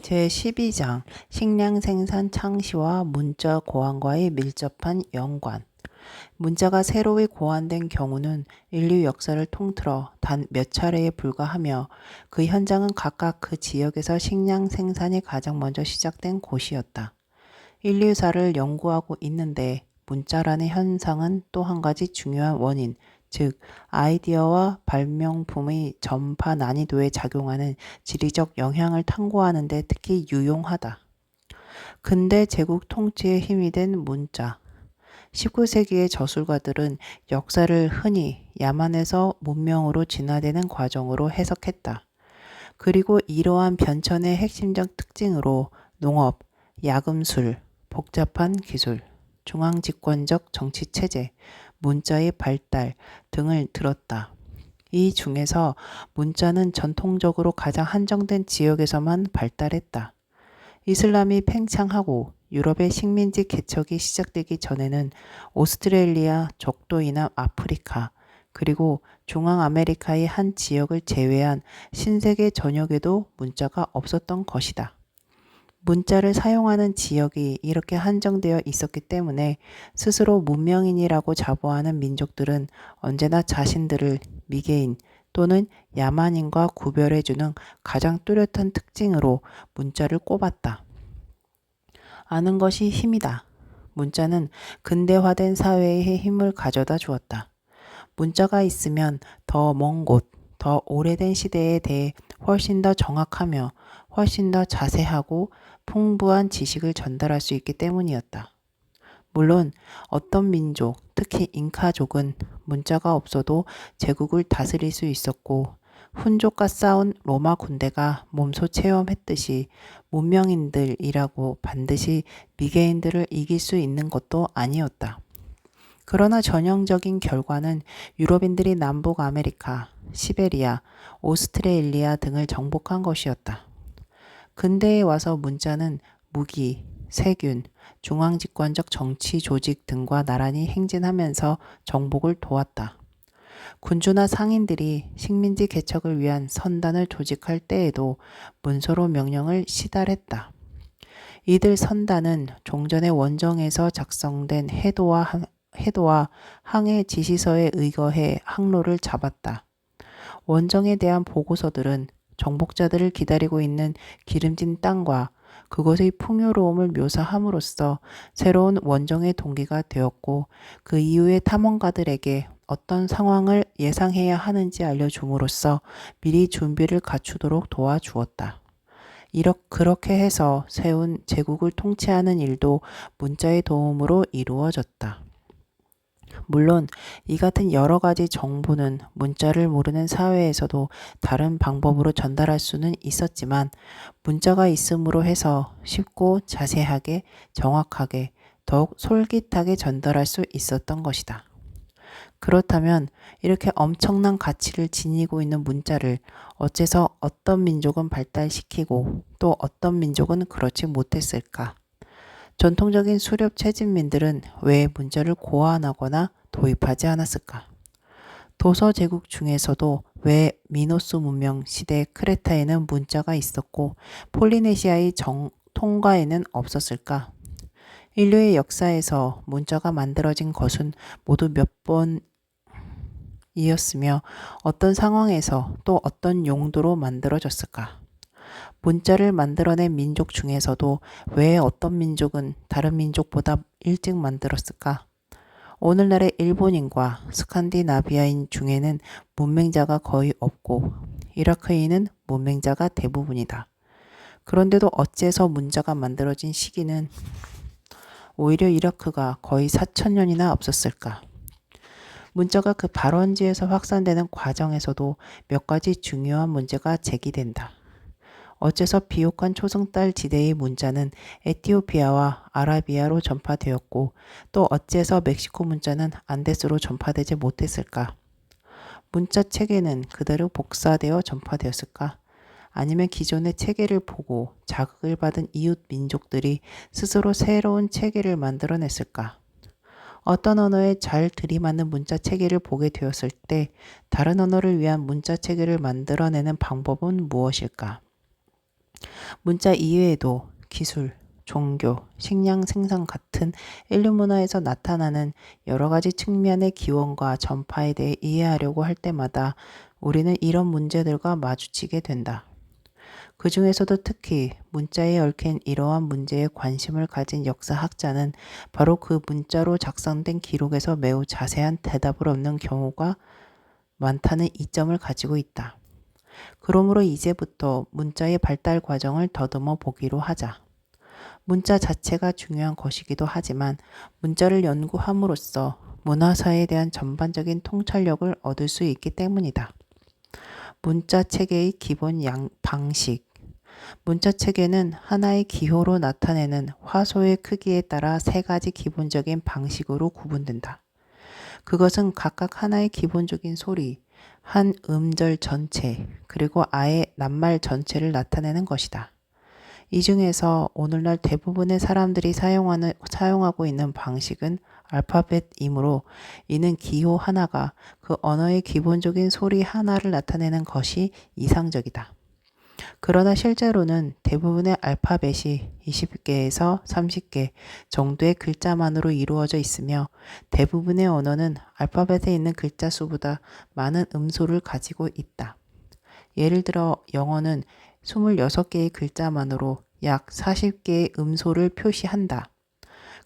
제12장 식량 생산 창시와 문자 고안과의 밀접한 연관. 문자가 새로이 고안된 경우는 인류 역사를 통틀어 단 몇 차례에 불과하며 그 현장은 각각 그 지역에서 식량 생산이 가장 먼저 시작된 곳이었다. 인류사를 연구하고 있는데 문자라는 현상은 또 한 가지 중요한 원인, 즉 아이디어와 발명품의 전파 난이도에 작용하는 지리적 영향을 탐구하는 데 특히 유용하다. 근대 제국 통치의 힘이 된 문자. 19세기의 저술가들은 역사를 흔히 야만에서 문명으로 진화되는 과정으로 해석했다. 그리고 이러한 변천의 핵심적 특징으로 농업, 야금술, 복잡한 기술, 중앙집권적 정치체제, 문자의 발달 등을 들었다. 이 중에서 문자는 전통적으로 가장 한정된 지역에서만 발달했다. 이슬람이 팽창하고 유럽의 식민지 개척이 시작되기 전에는 오스트레일리아, 적도이남 아프리카, 그리고 중앙아메리카의 한 지역을 제외한 신세계 전역에도 문자가 없었던 것이다. 문자를 사용하는 지역이 이렇게 한정되어 있었기 때문에 스스로 문명인이라고 자부하는 민족들은 언제나 자신들을 미개인 또는 야만인과 구별해주는 가장 뚜렷한 특징으로 문자를 꼽았다. 아는 것이 힘이다. 문자는 근대화된 사회에 힘을 가져다 주었다. 문자가 있으면 더 먼 곳, 더 오래된 시대에 대해 훨씬 더 정확하며 훨씬 더 자세하고 풍부한 지식을 전달할 수 있기 때문이었다. 물론 어떤 민족, 특히 잉카족은 문자가 없어도 제국을 다스릴 수 있었고 훈족과 싸운 로마 군대가 몸소 체험했듯이 문명인들이라고 반드시 미개인들을 이길 수 있는 것도 아니었다. 그러나 전형적인 결과는 유럽인들이 남북 아메리카, 시베리아, 오스트레일리아 등을 정복한 것이었다. 근대에 와서 문자는 무기, 세균, 중앙집권적 정치 조직 등과 나란히 행진하면서 정복을 도왔다. 군주나 상인들이 식민지 개척을 위한 선단을 조직할 때에도 문서로 명령을 시달했다. 이들 선단은 종전의 원정에서 작성된 해도와 항해 지시서에 의거해 항로를 잡았다. 원정에 대한 보고서들은 정복자들을 기다리고 있는 기름진 땅과 그것의 풍요로움을 묘사함으로써 새로운 원정의 동기가 되었고 그 이후의 탐험가들에게 어떤 상황을 예상해야 하는지 알려줌으로써 미리 준비를 갖추도록 도와주었다. 그렇게 해서 세운 제국을 통치하는 일도 문자의 도움으로 이루어졌다. 물론 이 같은 여러 가지 정보는 문자를 모르는 사회에서도 다른 방법으로 전달할 수는 있었지만 문자가 있음으로 해서 쉽고 자세하게 정확하게 더욱 솔깃하게 전달할 수 있었던 것이다. 그렇다면 이렇게 엄청난 가치를 지니고 있는 문자를 어째서 어떤 민족은 발달시키고 또 어떤 민족은 그렇지 못했을까? 전통적인 수렵 채집민들은 왜 문자를 고안하거나 도입하지 않았을까? 도서 제국 중에서도 왜 미노스 문명 시대 크레타에는 문자가 있었고 폴리네시아의 통가에는 없었을까? 인류의 역사에서 문자가 만들어진 것은 모두 몇 번이었으며 어떤 상황에서 또 어떤 용도로 만들어졌을까? 문자를 만들어낸 민족 중에서도 왜 어떤 민족은 다른 민족보다 일찍 만들었을까? 오늘날의 일본인과 스칸디나비아인 중에는 문맹자가 거의 없고 이라크인은 문맹자가 대부분이다. 그런데도 어째서 문자가 만들어진 시기는 오히려 이라크가 거의 4,000년이나 앞섰을까? 문자가 그 발원지에서 확산되는 과정에서도 몇 가지 중요한 문제가 제기된다. 어째서 비옥한 초승달 지대의 문자는 에티오피아와 아라비아로 전파되었고 또 어째서 멕시코 문자는 안데스로 전파되지 못했을까? 문자 체계는 그대로 복사되어 전파되었을까? 아니면 기존의 체계를 보고 자극을 받은 이웃 민족들이 스스로 새로운 체계를 만들어냈을까? 어떤 언어에 잘 들이맞는 문자 체계를 보게 되었을 때 다른 언어를 위한 문자 체계를 만들어내는 방법은 무엇일까? 문자 이외에도 기술, 종교, 식량 생산 같은 인류 문화에서 나타나는 여러 가지 측면의 기원과 전파에 대해 이해하려고 할 때마다 우리는 이런 문제들과 마주치게 된다. 그 중에서도 특히 문자에 얽힌 이러한 문제에 관심을 가진 역사학자는 바로 그 문자로 작성된 기록에서 매우 자세한 대답을 얻는 경우가 많다는 이점을 가지고 있다. 그러므로 이제부터 문자의 발달 과정을 더듬어 보기로 하자. 문자 자체가 중요한 것이기도 하지만 문자를 연구함으로써 문화사에 대한 전반적인 통찰력을 얻을 수 있기 때문이다. 문자 체계의 기본 방식. 문자 체계는 하나의 기호로 나타내는 화소의 크기에 따라 세 가지 기본적인 방식으로 구분된다. 그것은 각각 하나의 기본적인 소리, 한 음절 전체, 그리고 아예 낱말 전체를 나타내는 것이다. 이 중에서 오늘날 대부분의 사람들이 사용하고 있는 방식은 알파벳이므로 이는 기호 하나가 그 언어의 기본적인 소리 하나를 나타내는 것이 이상적이다. 그러나 실제로는 대부분의 알파벳이 20개에서 30개 정도의 글자만으로 이루어져 있으며 대부분의 언어는 알파벳에 있는 글자 수보다 많은 음소를 가지고 있다. 예를 들어 영어는 26개의 글자만으로 약 40개의 음소를 표시한다.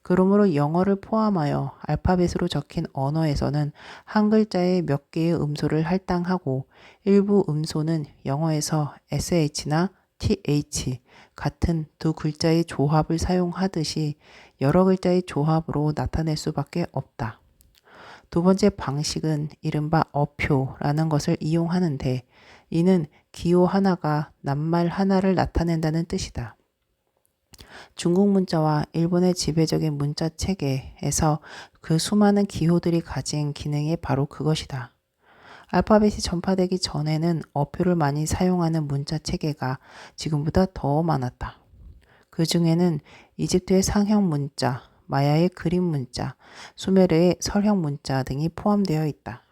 그러므로 영어를 포함하여 알파벳으로 적힌 언어에서는 한 글자에 몇 개의 음소를 할당하고 일부 음소는 영어에서 sh나 th 같은 두 글자의 조합을 사용하듯이 여러 글자의 조합으로 나타낼 수밖에 없다. 두 번째 방식은 이른바 어표라는 것을 이용하는데 이는 기호 하나가 낱말 하나를 나타낸다는 뜻이다. 중국 문자와 일본의 지배적인 문자 체계에서 그 수많은 기호들이 가진 기능이 바로 그것이다. 알파벳이 전파되기 전에는 어표를 많이 사용하는 문자 체계가 지금보다 더 많았다. 그 중에는 이집트의 상형 문자, 마야의 그림 문자, 수메르의 설형 문자 등이 포함되어 있다.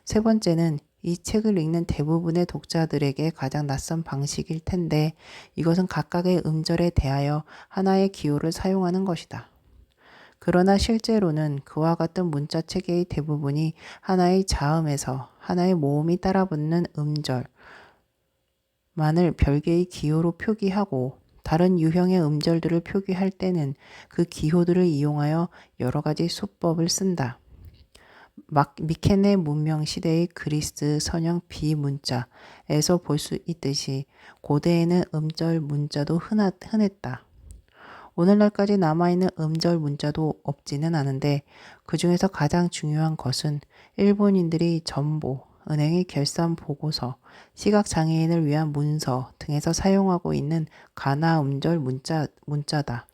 세 번째는 이 책을 읽는 대부분의 독자들에게 가장 낯선 방식일 텐데 이것은 각각의 음절에 대하여 하나의 기호를 사용하는 것이다. 그러나 실제로는 그와 같은 문자 체계의 대부분이 하나의 자음에서 하나의 모음이 따라붙는 음절만을 별개의 기호로 표기하고 다른 유형의 음절들을 표기할 때는 그 기호들을 이용하여 여러 가지 수법을 쓴다. 미케네 문명 시대의 그리스 선형 비문자에서 볼 수 있듯이 고대에는 음절 문자도 흔했다. 오늘날까지 남아있는 음절 문자도 없지는 않은데 그 중에서 가장 중요한 것은 일본인들이 전보, 은행의 결산 보고서, 시각장애인을 위한 문서 등에서 사용하고 있는 가나 음절 문자다.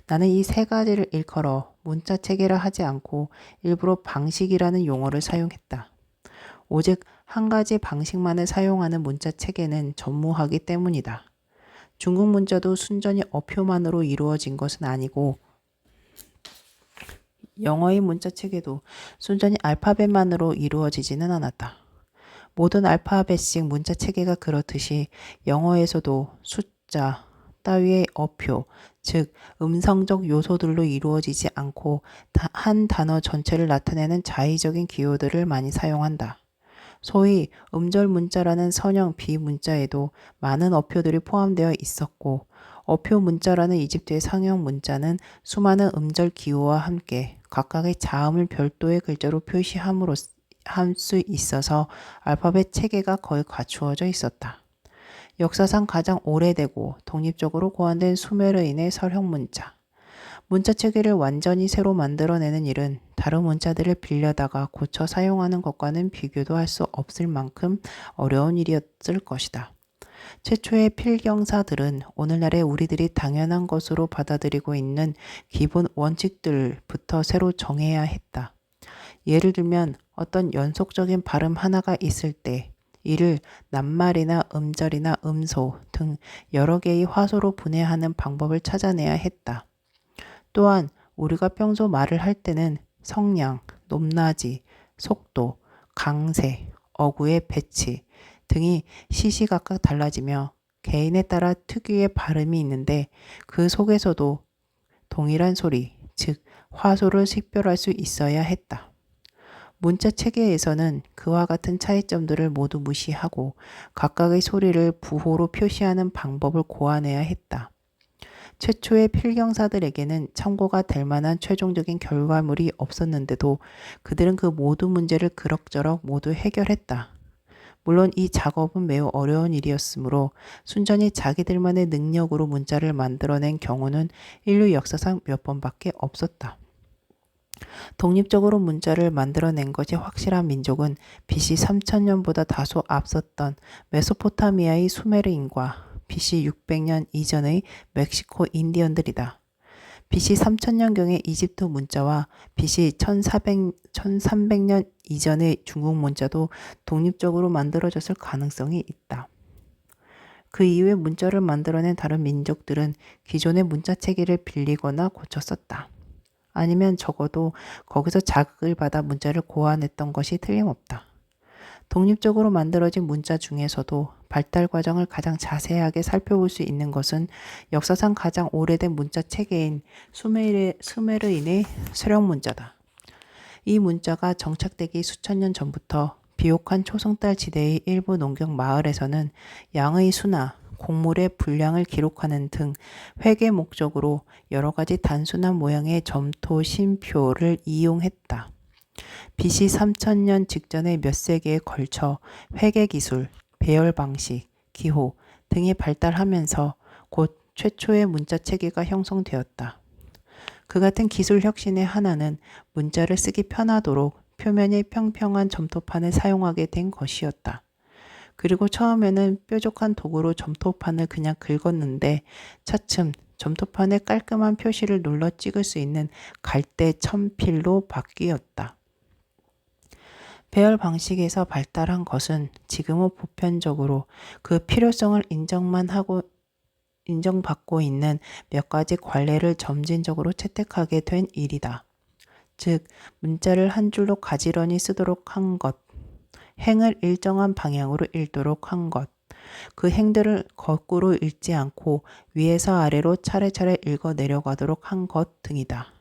나는 이 세 가지를 일컬어 문자 체계라 하지 않고 일부러 방식이라는 용어를 사용했다. 오직 한 가지 방식만을 사용하는 문자 체계는 전무하기 때문이다. 중국 문자도 순전히 어표만으로 이루어진 것은 아니고 영어의 문자 체계도 순전히 알파벳만으로 이루어지지는 않았다. 모든 알파벳식 문자 체계가 그렇듯이 영어에서도 숫자 따위의 어표, 즉 음성적 요소들로 이루어지지 않고 한 단어 전체를 나타내는 자의적인 기호들을 많이 사용한다. 소위 음절 문자라는 선형 비문자에도 많은 어표들이 포함되어 있었고 어표 문자라는 이집트의 상형 문자는 수많은 음절 기호와 함께 각각의 자음을 별도의 글자로 표시함으로 할 수 있어서 알파벳 체계가 거의 갖추어져 있었다. 역사상 가장 오래되고 독립적으로 고안된 수메르인의 설형 문자. 문자 체계를 완전히 새로 만들어내는 일은 다른 문자들을 빌려다가 고쳐 사용하는 것과는 비교도 할 수 없을 만큼 어려운 일이었을 것이다. 최초의 필경사들은 오늘날의 우리들이 당연한 것으로 받아들이고 있는 기본 원칙들부터 새로 정해야 했다. 예를 들면 어떤 연속적인 발음 하나가 있을 때 이를 낱말이나 음절이나 음소 등 여러 개의 화소로 분해하는 방법을 찾아내야 했다. 또한 우리가 평소 말을 할 때는 성량, 높낮이, 속도, 강세, 어구의 배치 등이 시시각각 달라지며 개인에 따라 특유의 발음이 있는데 그 속에서도 동일한 소리, 즉 화소를 식별할 수 있어야 했다. 문자 체계에서는 그와 같은 차이점들을 모두 무시하고 각각의 소리를 부호로 표시하는 방법을 고안해야 했다. 최초의 필경사들에게는 참고가 될 만한 최종적인 결과물이 없었는데도 그들은 그 모든 문제를 그럭저럭 모두 해결했다. 물론 이 작업은 매우 어려운 일이었으므로 순전히 자기들만의 능력으로 문자를 만들어낸 경우는 인류 역사상 몇 번밖에 없었다. 독립적으로 문자를 만들어낸 것이 확실한 민족은 BC 3000년보다 다소 앞섰던 메소포타미아의 수메르인과 BC 600년 이전의 멕시코 인디언들이다. BC 3000년경의 이집트 문자와 BC 1300년 이전의 중국 문자도 독립적으로 만들어졌을 가능성이 있다. 그 이후에 문자를 만들어낸 다른 민족들은 기존의 문자 체계를 빌리거나 고쳐 썼다. 아니면 적어도 거기서 자극을 받아 문자를 고안했던 것이 틀림없다. 독립적으로 만들어진 문자 중에서도 발달 과정을 가장 자세하게 살펴볼 수 있는 것은 역사상 가장 오래된 문자 체계인 수메르인의 세령 문자다. 이 문자가 정착되기 수천 년 전부터 비옥한 초승달 지대의 일부 농경 마을에서는 양의 수나 곡물의 분량을 기록하는 등 회계 목적으로 여러 가지 단순한 모양의 점토 심표를 이용했다. BC 3000년 직전의 몇 세기에 걸쳐 회계 기술, 배열 방식, 기호 등이 발달하면서 곧 최초의 문자 체계가 형성되었다. 그 같은 기술 혁신의 하나는 문자를 쓰기 편하도록 표면이 평평한 점토판을 사용하게 된 것이었다. 그리고 처음에는 뾰족한 도구로 점토판을 그냥 긁었는데 차츰 점토판에 깔끔한 표시를 눌러 찍을 수 있는 갈대 첨필로 바뀌었다. 배열 방식에서 발달한 것은 지금은 보편적으로 그 필요성을 인정받고 있는 몇 가지 관례를 점진적으로 채택하게 된 일이다. 즉, 문자를 한 줄로 가지런히 쓰도록 한 것, 행을 일정한 방향으로 읽도록 한 것, 그 행들을 거꾸로 읽지 않고 위에서 아래로 차례차례 읽어 내려가도록 한 것 등이다.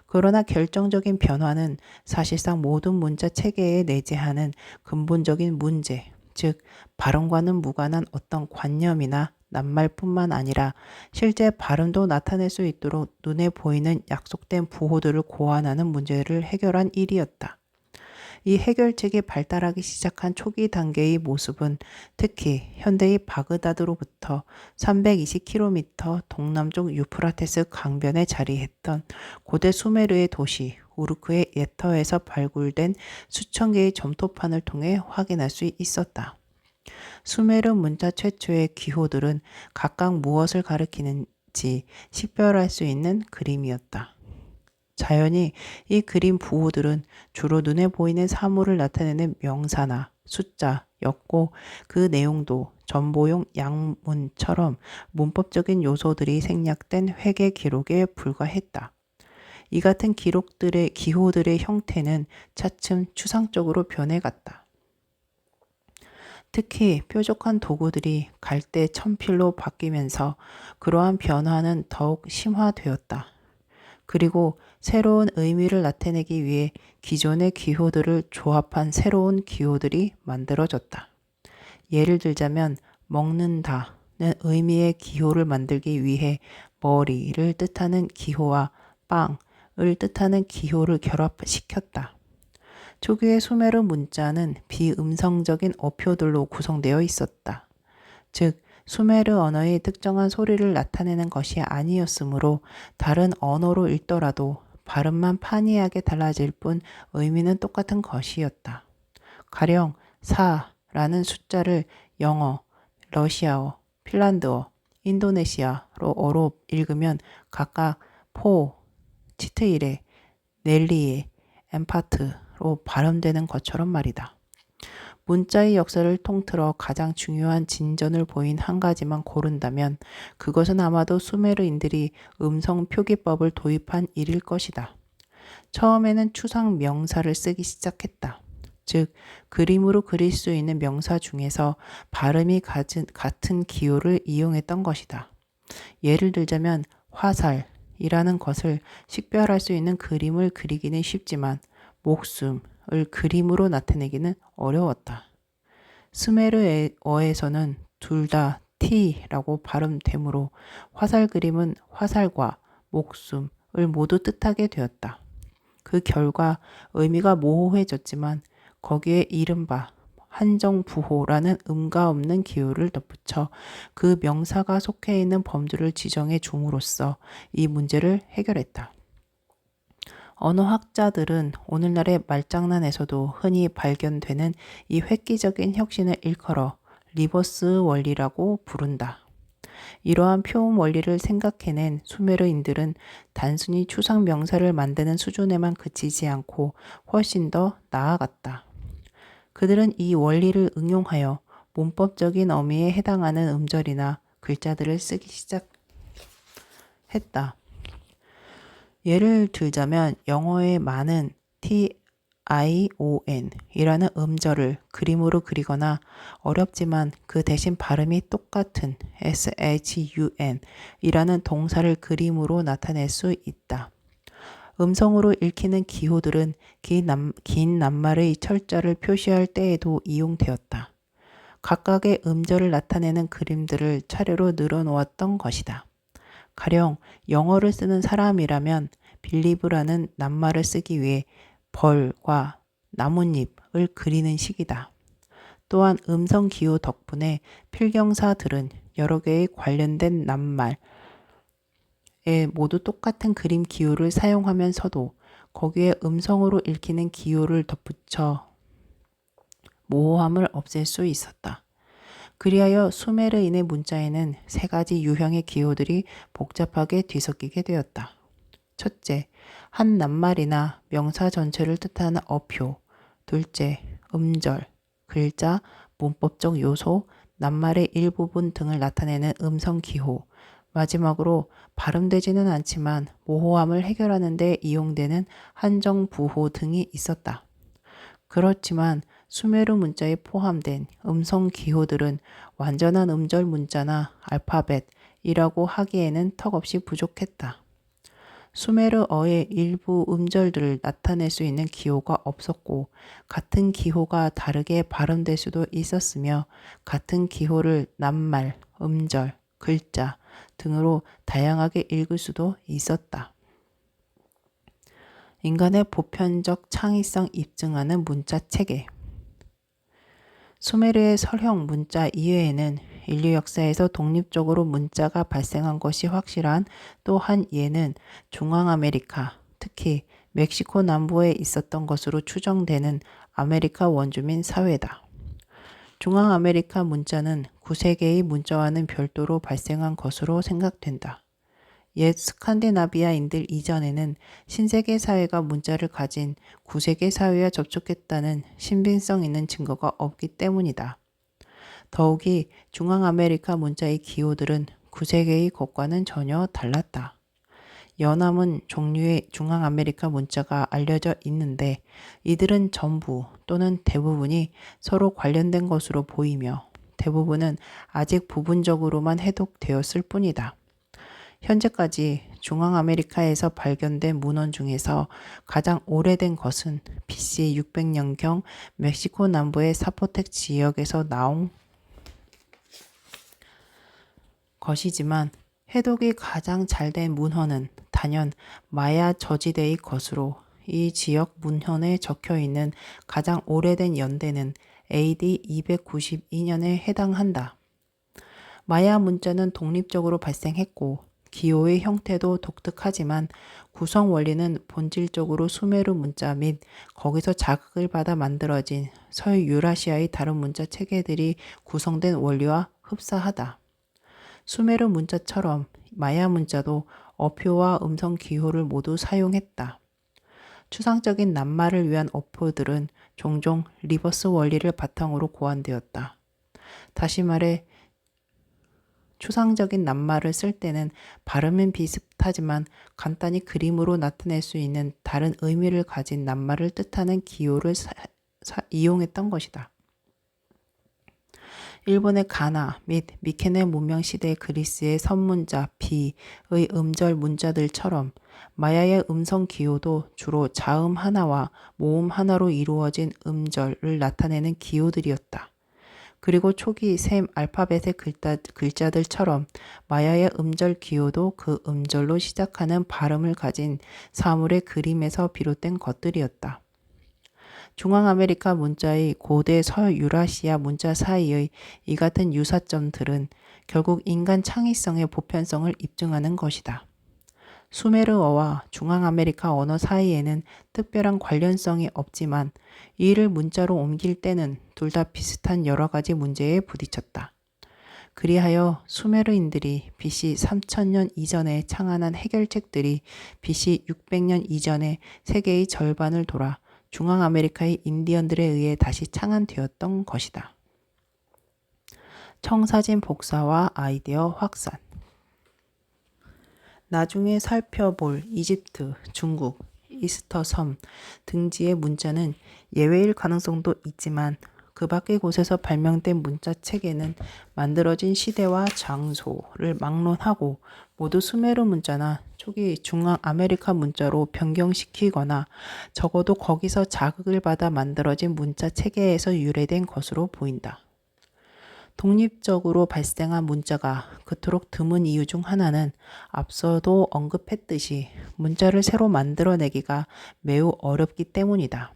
그러나 결정적인 변화는 사실상 모든 문자 체계에 내재하는 근본적인 문제, 즉 발음과는 무관한 어떤 관념이나 낱말뿐만 아니라 실제 발음도 나타낼 수 있도록 눈에 보이는 약속된 부호들을 고안하는 문제를 해결한 일이었다. 이 해결책이 발달하기 시작한 초기 단계의 모습은 특히 현대의 바그다드로부터 320km 동남쪽 유프라테스 강변에 자리했던 고대 수메르의 도시 우르크의 예터에서 발굴된 수천 개의 점토판을 통해 확인할 수 있었다. 수메르 문자 최초의 기호들은 각각 무엇을 가리키는지 식별할 수 있는 그림이었다. 자연히 이 그림 부호들은 주로 눈에 보이는 사물을 나타내는 명사나 숫자였고 그 내용도 전보용 양문처럼 문법적인 요소들이 생략된 회계 기록에 불과했다. 이 같은 기호들의 형태는 차츰 추상적으로 변해갔다. 특히 뾰족한 도구들이 갈대 첨필로 바뀌면서 그러한 변화는 더욱 심화되었다. 그리고 새로운 의미를 나타내기 위해 기존의 기호들을 조합한 새로운 기호들이 만들어졌다. 예를 들자면 먹는다는 의미의 기호를 만들기 위해 머리를 뜻하는 기호와 빵을 뜻하는 기호를 결합시켰다. 초기의 수메르 문자는 비음성적인 어표들로 구성되어 있었다. 즉 수메르 언어의 특정한 소리를 나타내는 것이 아니었으므로 다른 언어로 읽더라도 발음만 판이하게 달라질 뿐 의미는 똑같은 것이었다. 가령 4라는 숫자를 영어, 러시아어, 핀란드어, 인도네시아어로 읽으면 각각 포, 치트이레, 넬리에, 엠파트로 발음되는 것처럼 말이다. 문자의 역사를 통틀어 가장 중요한 진전을 보인 한 가지만 고른다면 그것은 아마도 수메르인들이 음성 표기법을 도입한 일일 것이다. 처음에는 추상 명사를 쓰기 시작했다. 즉 그림으로 그릴 수 있는 명사 중에서 발음이 같은 기호를 이용했던 것이다. 예를 들자면 화살이라는 것을 식별할 수 있는 그림을 그리기는 쉽지만 목숨을 그림으로 나타내기는 어려웠다. 스메르어에서는 둘 다 T라고 발음되므로 화살 그림은 화살과 목숨을 모두 뜻하게 되었다. 그 결과 의미가 모호해졌지만 거기에 이른바 한정부호라는 음가 없는 기호를 덧붙여 그 명사가 속해 있는 범주를 지정해 줌으로써 이 문제를 해결했다. 언어학자들은 오늘날의 말장난에서도 흔히 발견되는 이 획기적인 혁신을 일컬어 리버스 원리라고 부른다. 이러한 표음 원리를 생각해낸 수메르인들은 단순히 추상 명사를 만드는 수준에만 그치지 않고 훨씬 더 나아갔다. 그들은 이 원리를 응용하여 문법적인 어미에 해당하는 음절이나 글자들을 쓰기 시작했다. 예를 들자면 영어의 많은 tion 이라는 음절을 그림으로 그리거나 어렵지만 그 대신 발음이 똑같은 shun 이라는 동사를 그림으로 나타낼 수 있다. 음성으로 읽히는 기호들은 긴 낱말의 철자를 표시할 때에도 이용되었다. 각각의 음절을 나타내는 그림들을 차례로 늘어놓았던 것이다. 가령 영어를 쓰는 사람이라면 빌리브라는 낱말을 쓰기 위해 벌과 나뭇잎을 그리는 식이다. 또한 음성 기호 덕분에 필경사들은 여러 개의 관련된 낱말에 모두 똑같은 그림 기호를 사용하면서도 거기에 음성으로 읽히는 기호를 덧붙여 모호함을 없앨 수 있었다. 그리하여 수메르인의 문자에는 세 가지 유형의 기호들이 복잡하게 뒤섞이게 되었다. 첫째, 한 낱말이나 명사 전체를 뜻하는 어표. 둘째, 음절, 글자, 문법적 요소, 낱말의 일부분 등을 나타내는 음성 기호. 마지막으로 발음되지는 않지만 모호함을 해결하는 데 이용되는 한정부호 등이 있었다. 그렇지만 수메르 문자에 포함된 음성 기호들은 완전한 음절 문자나 알파벳이라고 하기에는 턱없이 부족했다. 수메르어의 일부 음절들을 나타낼 수 있는 기호가 없었고 같은 기호가 다르게 발음될 수도 있었으며 같은 기호를 낱말, 음절, 글자 등으로 다양하게 읽을 수도 있었다. 인간의 보편적 창의성 입증하는 문자 체계. 수메르의 설형 문자 이외에는 인류 역사에서 독립적으로 문자가 발생한 것이 확실한 또 한 예는 중앙아메리카, 특히 멕시코 남부에 있었던 것으로 추정되는 아메리카 원주민 사회다. 중앙아메리카 문자는 9세계의 문자와는 별도로 발생한 것으로 생각된다. 옛 스칸디나비아인들 이전에는 신세계 사회가 문자를 가진 9세계 사회와 접촉했다는 신빙성 있는 증거가 없기 때문이다. 더욱이 중앙아메리카 문자의 기호들은 9세계의 것과는 전혀 달랐다. 연암은 종류의 중앙아메리카 문자가 알려져 있는데 이들은 전부 또는 대부분이 서로 관련된 것으로 보이며 대부분은 아직 부분적으로만 해독되었을 뿐이다. 현재까지 중앙아메리카에서 발견된 문헌 중에서 가장 오래된 것은 BC 600년경 멕시코 남부의 사포텍 지역에서 나온 것이지만 해독이 가장 잘된 문헌은 단연 마야 저지대의 것으로 이 지역 문헌에 적혀있는 가장 오래된 연대는 AD 292년에 해당한다. 마야 문자는 독립적으로 발생했고 기호의 형태도 독특하지만 구성 원리는 본질적으로 수메르 문자 및 거기서 자극을 받아 만들어진 서유라시아의 다른 문자 체계들이 구성된 원리와 흡사하다. 수메르 문자처럼 마야 문자도 어표와 음성 기호를 모두 사용했다. 추상적인 낱말을 위한 어표들은 종종 리버스 원리를 바탕으로 고안되었다. 다시 말해 추상적인 낱말을 쓸 때는 발음은 비슷하지만 간단히 그림으로 나타낼 수 있는 다른 의미를 가진 낱말을 뜻하는 기호를 이용했던 것이다. 일본의 가나 및 미케네 문명 시대 그리스의 선문자 비의 음절 문자들처럼 마야의 음성 기호도 주로 자음 하나와 모음 하나로 이루어진 음절을 나타내는 기호들이었다. 그리고 초기 셈 알파벳의 글자들처럼 마야의 음절 기호도 그 음절로 시작하는 발음을 가진 사물의 그림에서 비롯된 것들이었다. 중앙아메리카 문자의 고대 서유라시아 문자 사이의 이 같은 유사점들은 결국 인간 창의성의 보편성을 입증하는 것이다. 수메르어와 중앙아메리카 언어 사이에는 특별한 관련성이 없지만 이를 문자로 옮길 때는 둘 다 비슷한 여러 가지 문제에 부딪혔다. 그리하여 수메르인들이 BC 3000년 이전에 창안한 해결책들이 BC 600년 이전에 세계의 절반을 돌아 중앙아메리카의 인디언들에 의해 다시 창안되었던 것이다. 청사진 복사와 아이디어 확산. 나중에 살펴볼 이집트, 중국, 이스터 섬 등지의 문자는 예외일 가능성도 있지만 그 밖의 곳에서 발명된 문자 체계는 만들어진 시대와 장소를 막론하고 모두 수메르 문자나 초기 중앙아메리카 문자로 변경시키거나 적어도 거기서 자극을 받아 만들어진 문자 체계에서 유래된 것으로 보인다. 독립적으로 발생한 문자가 그토록 드문 이유 중 하나는 앞서도 언급했듯이 문자를 새로 만들어내기가 매우 어렵기 때문이다.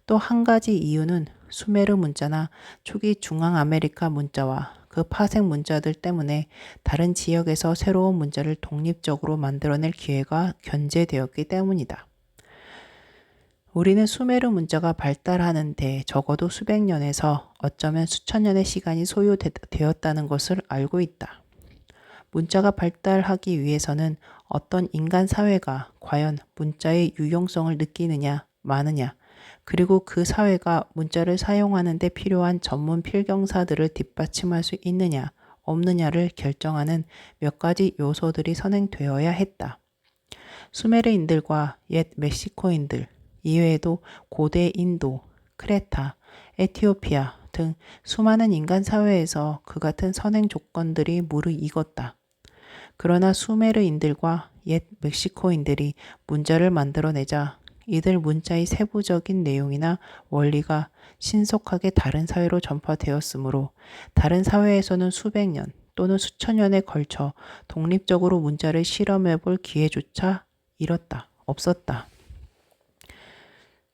또 한 가지 이유는 수메르 문자나 초기 중앙아메리카 문자와 그 파생 문자들 때문에 다른 지역에서 새로운 문자를 독립적으로 만들어낼 기회가 견제되었기 때문이다. 우리는 수메르 문자가 발달하는 데 적어도 수백 년에서 어쩌면 수천 년의 시간이 소요되었다는 것을 알고 있다. 문자가 발달하기 위해서는 어떤 인간 사회가 과연 문자의 유용성을 느끼느냐 마느냐, 그리고 그 사회가 문자를 사용하는 데 필요한 전문 필경사들을 뒷받침할 수 있느냐 없느냐를 결정하는 몇 가지 요소들이 선행되어야 했다. 수메르인들과 옛 멕시코인들, 이외에도 고대 인도, 크레타, 에티오피아 등 수많은 인간 사회에서 그 같은 선행 조건들이 무르익었다. 그러나 수메르인들과 옛 멕시코인들이 문자를 만들어내자 이들 문자의 세부적인 내용이나 원리가 신속하게 다른 사회로 전파되었으므로 다른 사회에서는 수백 년 또는 수천 년에 걸쳐 독립적으로 문자를 실험해 볼 기회조차 없었다.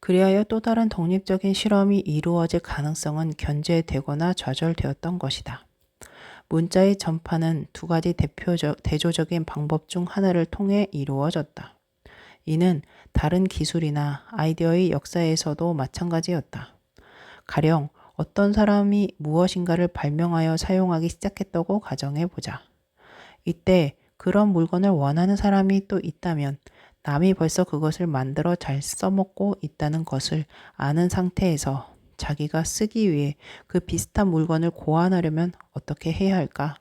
그리하여 또 다른 독립적인 실험이 이루어질 가능성은 견제되거나 좌절되었던 것이다. 문자의 전파는 두 가지 대조적인 방법 중 하나를 통해 이루어졌다. 이는 다른 기술이나 아이디어의 역사에서도 마찬가지였다. 가령 어떤 사람이 무엇인가를 발명하여 사용하기 시작했다고 가정해보자. 이때 그런 물건을 원하는 사람이 또 있다면 남이 벌써 그것을 만들어 잘 써먹고 있다는 것을 아는 상태에서 자기가 쓰기 위해 그 비슷한 물건을 고안하려면 어떻게 해야 할까?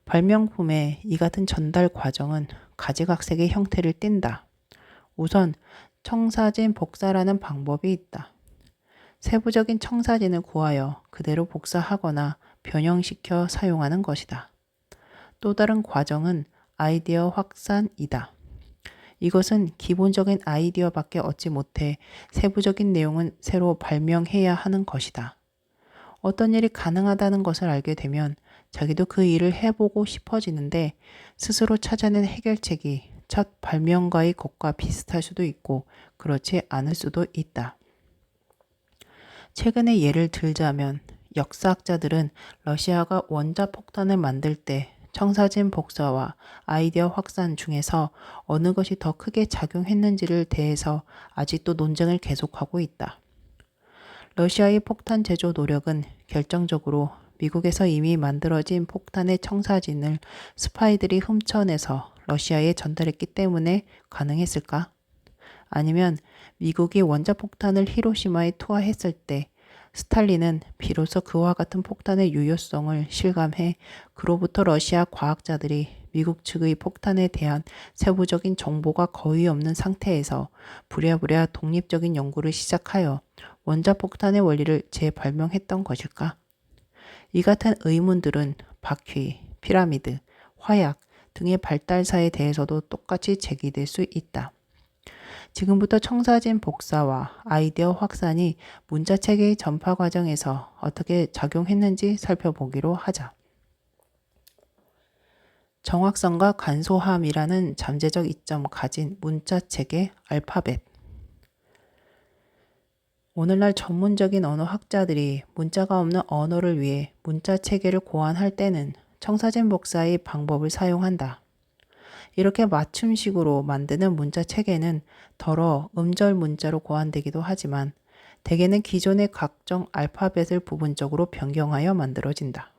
발명품의 이 같은 전달 과정은 가지각색의 형태를 띈다. 우선 청사진 복사라는 방법이 있다. 세부적인 청사진을 구하여 그대로 복사하거나 변형시켜 사용하는 것이다. 또 다른 과정은 아이디어 확산이다. 이것은 기본적인 아이디어밖에 얻지 못해 세부적인 내용은 새로 발명해야 하는 것이다. 어떤 일이 가능하다는 것을 알게 되면 자기도 그 일을 해보고 싶어지는데 스스로 찾아낸 해결책이 첫 발명가의 것과 비슷할 수도 있고 그렇지 않을 수도 있다. 최근의 예를 들자면 역사학자들은 러시아가 원자폭탄을 만들 때 청사진 복사와 아이디어 확산 중에서 어느 것이 더 크게 작용했는지를 대해서 아직도 논쟁을 계속하고 있다. 러시아의 폭탄 제조 노력은 결정적으로 미국에서 이미 만들어진 폭탄의 청사진을 스파이들이 훔쳐내서 러시아에 전달했기 때문에 가능했을까? 아니면 미국이 원자폭탄을 히로시마에 투하했을 때 스탈린은 비로소 그와 같은 폭탄의 유효성을 실감해 그로부터 러시아 과학자들이 미국 측의 폭탄에 대한 세부적인 정보가 거의 없는 상태에서 부랴부랴 독립적인 연구를 시작하여 원자폭탄의 원리를 재발명했던 것일까? 이 같은 의문들은 바퀴, 피라미드, 화약 등의 발달사에 대해서도 똑같이 제기될 수 있다. 지금부터 청사진 복사와 아이디어 확산이 문자체계의 전파 과정에서 어떻게 작용했는지 살펴보기로 하자. 정확성과 간소함이라는 잠재적 이점 가진 문자체계 알파벳. 오늘날 전문적인 언어학자들이 문자가 없는 언어를 위해 문자체계를 고안할 때는 청사진 복사의 방법을 사용한다. 이렇게 맞춤식으로 만드는 문자체계는 덜어 음절 문자로 고안되기도 하지만 대개는 기존의 각종 알파벳을 부분적으로 변경하여 만들어진다.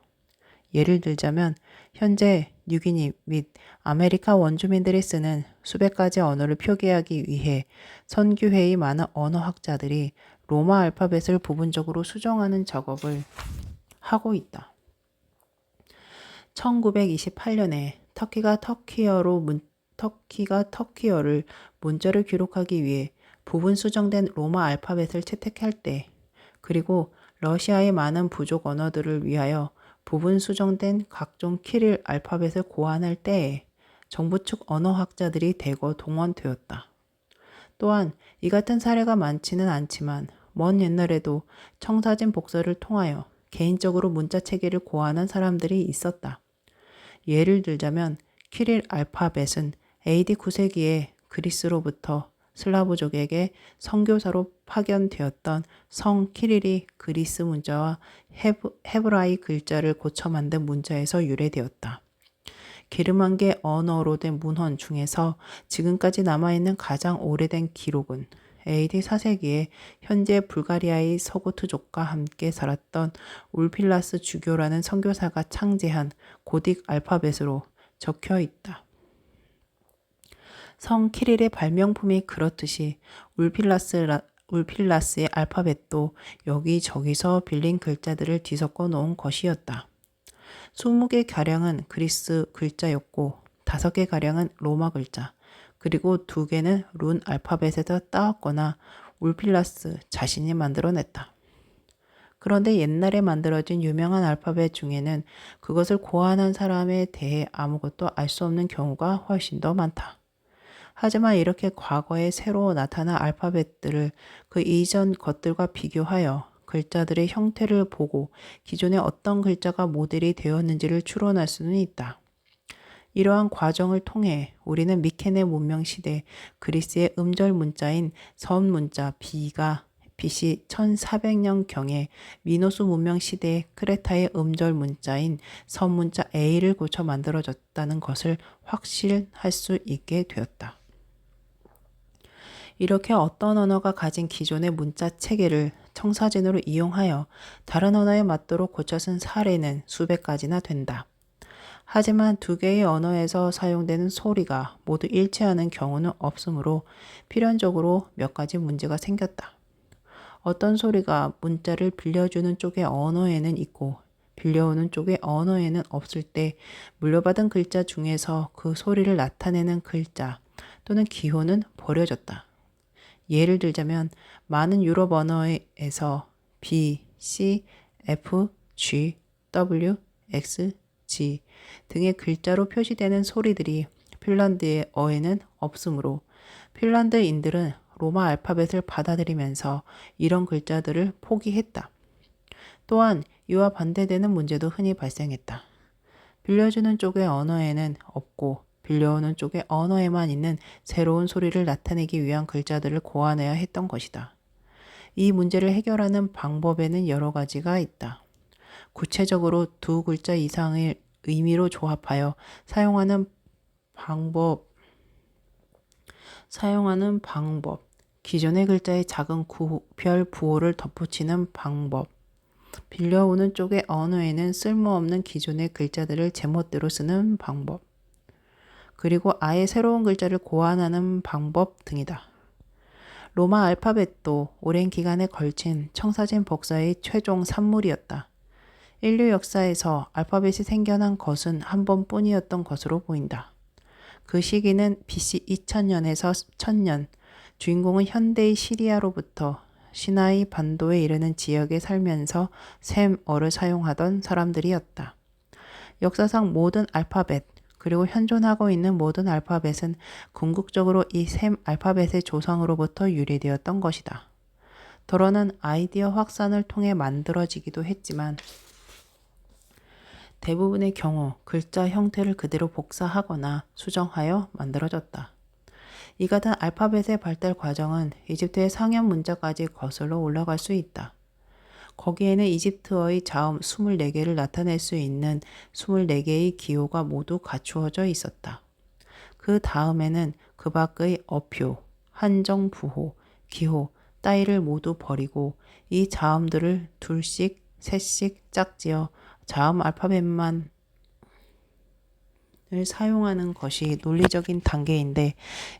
예를 들자면 현재 뉴기니 및 아메리카 원주민들이 쓰는 수백 가지 언어를 표기하기 위해 선교회의 많은 언어학자들이 로마 알파벳을 부분적으로 수정하는 작업을 하고 있다. 1928년에 터키가 터키어를 문자를 기록하기 위해 부분 수정된 로마 알파벳을 채택할 때, 그리고 러시아의 많은 부족 언어들을 위하여 부분 수정된 각종 키릴 알파벳을 고안할 때에 정부 측 언어학자들이 대거 동원되었다. 또한 이 같은 사례가 많지는 않지만 먼 옛날에도 청사진 복사를 통하여 개인적으로 문자 체계를 고안한 사람들이 있었다. 예를 들자면 키릴 알파벳은 AD 9세기에 그리스로부터 슬라브족에게 선교사로 파견되었던 성 키릴이 그리스 문자와 헤브라이 글자를 고쳐 만든 문자에서 유래되었다. 게르만계 언어로 된 문헌 중에서 지금까지 남아있는 가장 오래된 기록은 AD 4세기에 현재 불가리아의 서고트족과 함께 살았던 울필라스 주교라는 선교사가 창제한 고딕 알파벳으로 적혀 있다. 성 키릴의 발명품이 그렇듯이 울필라스의 알파벳도 여기저기서 빌린 글자들을 뒤섞어 놓은 것이었다. 20개 가량은 그리스 글자였고 5개 가량은 로마 글자, 그리고 2개는 룬 알파벳에서 따왔거나 울필라스 자신이 만들어냈다. 그런데 옛날에 만들어진 유명한 알파벳 중에는 그것을 고안한 사람에 대해 아무것도 알 수 없는 경우가 훨씬 더 많다. 하지만 이렇게 과거에 새로 나타난 알파벳들을 그 이전 것들과 비교하여 글자들의 형태를 보고 기존에 어떤 글자가 모델이 되었는지를 추론할 수는 있다. 이러한 과정을 통해 우리는 미케네 문명 시대 그리스의 음절 문자인 선 문자 B가 BC 1400년경에 미노스 문명 시대 크레타의 음절 문자인 선 문자 A를 고쳐 만들어졌다는 것을 확실할 수 있게 되었다. 이렇게 어떤 언어가 가진 기존의 문자 체계를 청사진으로 이용하여 다른 언어에 맞도록 고쳐 쓴 사례는 수백 가지나 된다. 하지만 2개의 언어에서 사용되는 소리가 모두 일치하는 경우는 없으므로 필연적으로 몇 가지 문제가 생겼다. 어떤 소리가 문자를 빌려주는 쪽의 언어에는 있고 빌려오는 쪽의 언어에는 없을 때 물려받은 글자 중에서 그 소리를 나타내는 글자 또는 기호는 버려졌다. 예를 들자면 많은 유럽 언어에서 B, C, F, G, W, X, G 등의 글자로 표시되는 소리들이 핀란드어에는 없으므로 핀란드인들은 로마 알파벳을 받아들이면서 이런 글자들을 포기했다. 또한 이와 반대되는 문제도 흔히 발생했다. 빌려주는 쪽의 언어에는 없고 빌려오는 쪽의 언어에만 있는 새로운 소리를 나타내기 위한 글자들을 고안해야 했던 것이다. 이 문제를 해결하는 방법에는 여러 가지가 있다. 구체적으로 2 글자 이상의 의미로 조합하여 사용하는 방법, 기존의 글자의 작은 구별 부호를 덧붙이는 방법, 빌려오는 쪽의 언어에는 쓸모없는 기존의 글자들을 제멋대로 쓰는 방법, 그리고 아예 새로운 글자를 고안하는 방법 등이다. 로마 알파벳도 오랜 기간에 걸친 청사진 복사의 최종 산물이었다. 인류 역사에서 알파벳이 생겨난 것은 한 번뿐이었던 것으로 보인다. 그 시기는 BC 2000년에서 1000년, 주인공은 현대의 시리아로부터 시나이 반도에 이르는 지역에 살면서 샘어를 사용하던 사람들이었다. 역사상 모든 알파벳, 그리고 현존하고 있는 모든 알파벳은 궁극적으로 이 샘 알파벳의 조상으로부터 유래되었던 것이다. 더러는 아이디어 확산을 통해 만들어지기도 했지만 대부분의 경우 글자 형태를 그대로 복사하거나 수정하여 만들어졌다. 이 같은 알파벳의 발달 과정은 이집트의 상형 문자까지 거슬러 올라갈 수 있다. 거기에는 이집트어의 자음 24개를 나타낼 수 있는 24개의 기호가 모두 갖추어져 있었다. 그 다음에는 그 밖의 어표, 한정, 부호, 기호, 따위를 모두 버리고 이 자음들을 둘씩, 셋씩 짝지어 자음 알파벳만을 사용하는 것이 논리적인 단계인데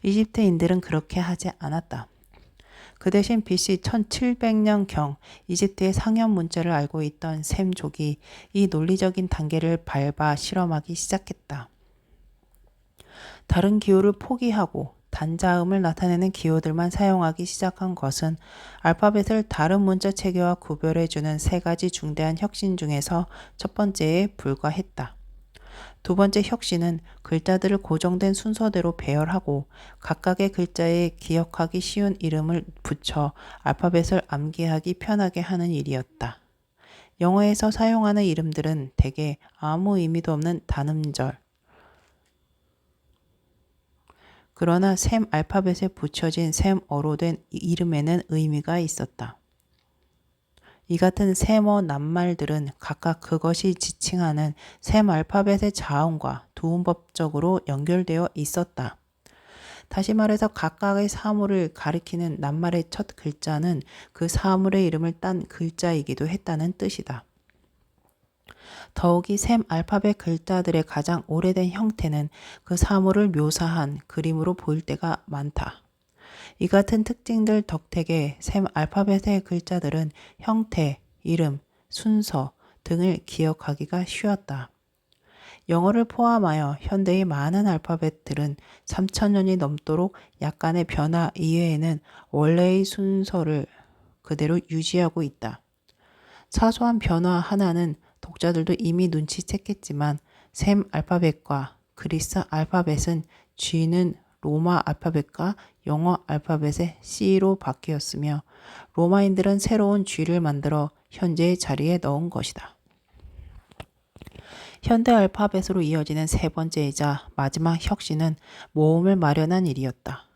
이집트인들은 그렇게 하지 않았다. 그 대신 BC 1700년경 이집트의 상형 문자를 알고 있던 셈족이 이 논리적인 단계를 밟아 실험하기 시작했다. 다른 기호를 포기하고 단자음을 나타내는 기호들만 사용하기 시작한 것은 알파벳을 다른 문자 체계와 구별해주는 세 가지 중대한 혁신 중에서 첫 번째에 불과했다. 두 번째 혁신은 글자들을 고정된 순서대로 배열하고 각각의 글자에 기억하기 쉬운 이름을 붙여 알파벳을 암기하기 편하게 하는 일이었다. 영어에서 사용하는 이름들은 대개 아무 의미도 없는 단음절, 그러나 셈 알파벳에 붙여진 셈어로 된 이름에는 의미가 있었다. 이 같은 셈어 낱말들은 각각 그것이 지칭하는 셈 알파벳의 자음과 두음법적으로 연결되어 있었다. 다시 말해서 각각의 사물을 가리키는 낱말의 첫 글자는 그 사물의 이름을 딴 글자이기도 했다는 뜻이다. 더욱이 셈 알파벳 글자들의 가장 오래된 형태는 그 사물을 묘사한 그림으로 보일 때가 많다. 이 같은 특징들 덕택에 셈 알파벳의 글자들은 형태, 이름, 순서 등을 기억하기가 쉬웠다. 영어를 포함하여 현대의 많은 알파벳들은 3000년이 넘도록 약간의 변화 이외에는 원래의 순서를 그대로 유지하고 있다. 사소한 변화 하나는 독자들도 이미 눈치챘겠지만 셈 알파벳과 그리스 알파벳은 G는 로마 알파벳과 영어 알파벳의 C로 바뀌었으며 로마인들은 새로운 G를 만들어 현재의 자리에 넣은 것이다. 현대 알파벳으로 이어지는 세 번째이자 마지막 혁신은 모음을 마련한 일이었다.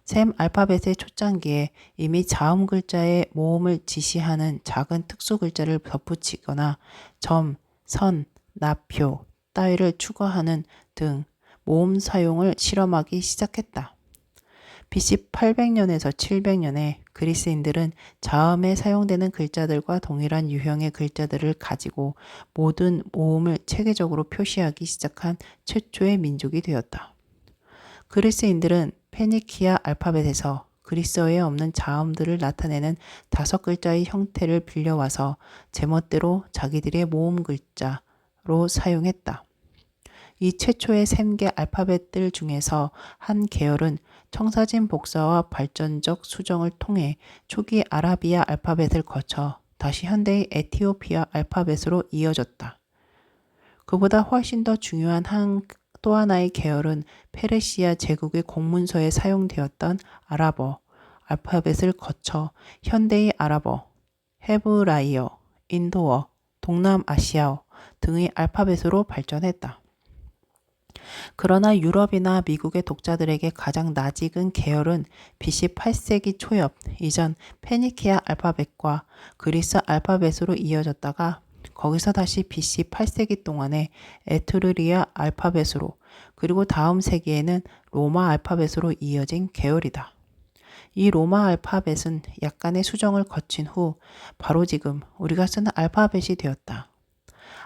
셈 알파벳의 초창기에 이미 자음 글자의 모음을 지시하는 작은 특수 글자를 덧붙이거나 점, 선, 나표, 따위를 추가하는 등 모음 사용을 실험하기 시작했다. BC 800년에서 700년에 그리스인들은 자음에 사용되는 글자들과 동일한 유형의 글자들을 가지고 모든 모음을 체계적으로 표시하기 시작한 최초의 민족이 되었다. 그리스인들은 페니키아 알파벳에서 그리스어에 없는 자음들을 나타내는 5글자의 형태를 빌려와서 제멋대로 자기들의 모음 글자로 사용했다. 이 최초의 셈계 알파벳들 중에서 한 계열은 청사진 복사와 발전적 수정을 통해 초기 아라비아 알파벳을 거쳐 다시 현대의 에티오피아 알파벳으로 이어졌다. 그보다 훨씬 더 중요한 또 하나의 계열은 페르시아 제국의 공문서에 사용되었던 아랍어 알파벳을 거쳐 현대의 아랍어, 헤브라이어, 인도어, 동남아시아어 등의 알파벳으로 발전했다. 그러나 유럽이나 미국의 독자들에게 가장 낯익은 계열은 BC 8세기 초엽 이전 페니키아 알파벳과 그리스 알파벳으로 이어졌다가 거기서 다시 BC 8세기 동안에 에트루리아 알파벳으로 그리고 다음 세기에는 로마 알파벳으로 이어진 계열이다. 이 로마 알파벳은 약간의 수정을 거친 후 바로 지금 우리가 쓰는 알파벳이 되었다.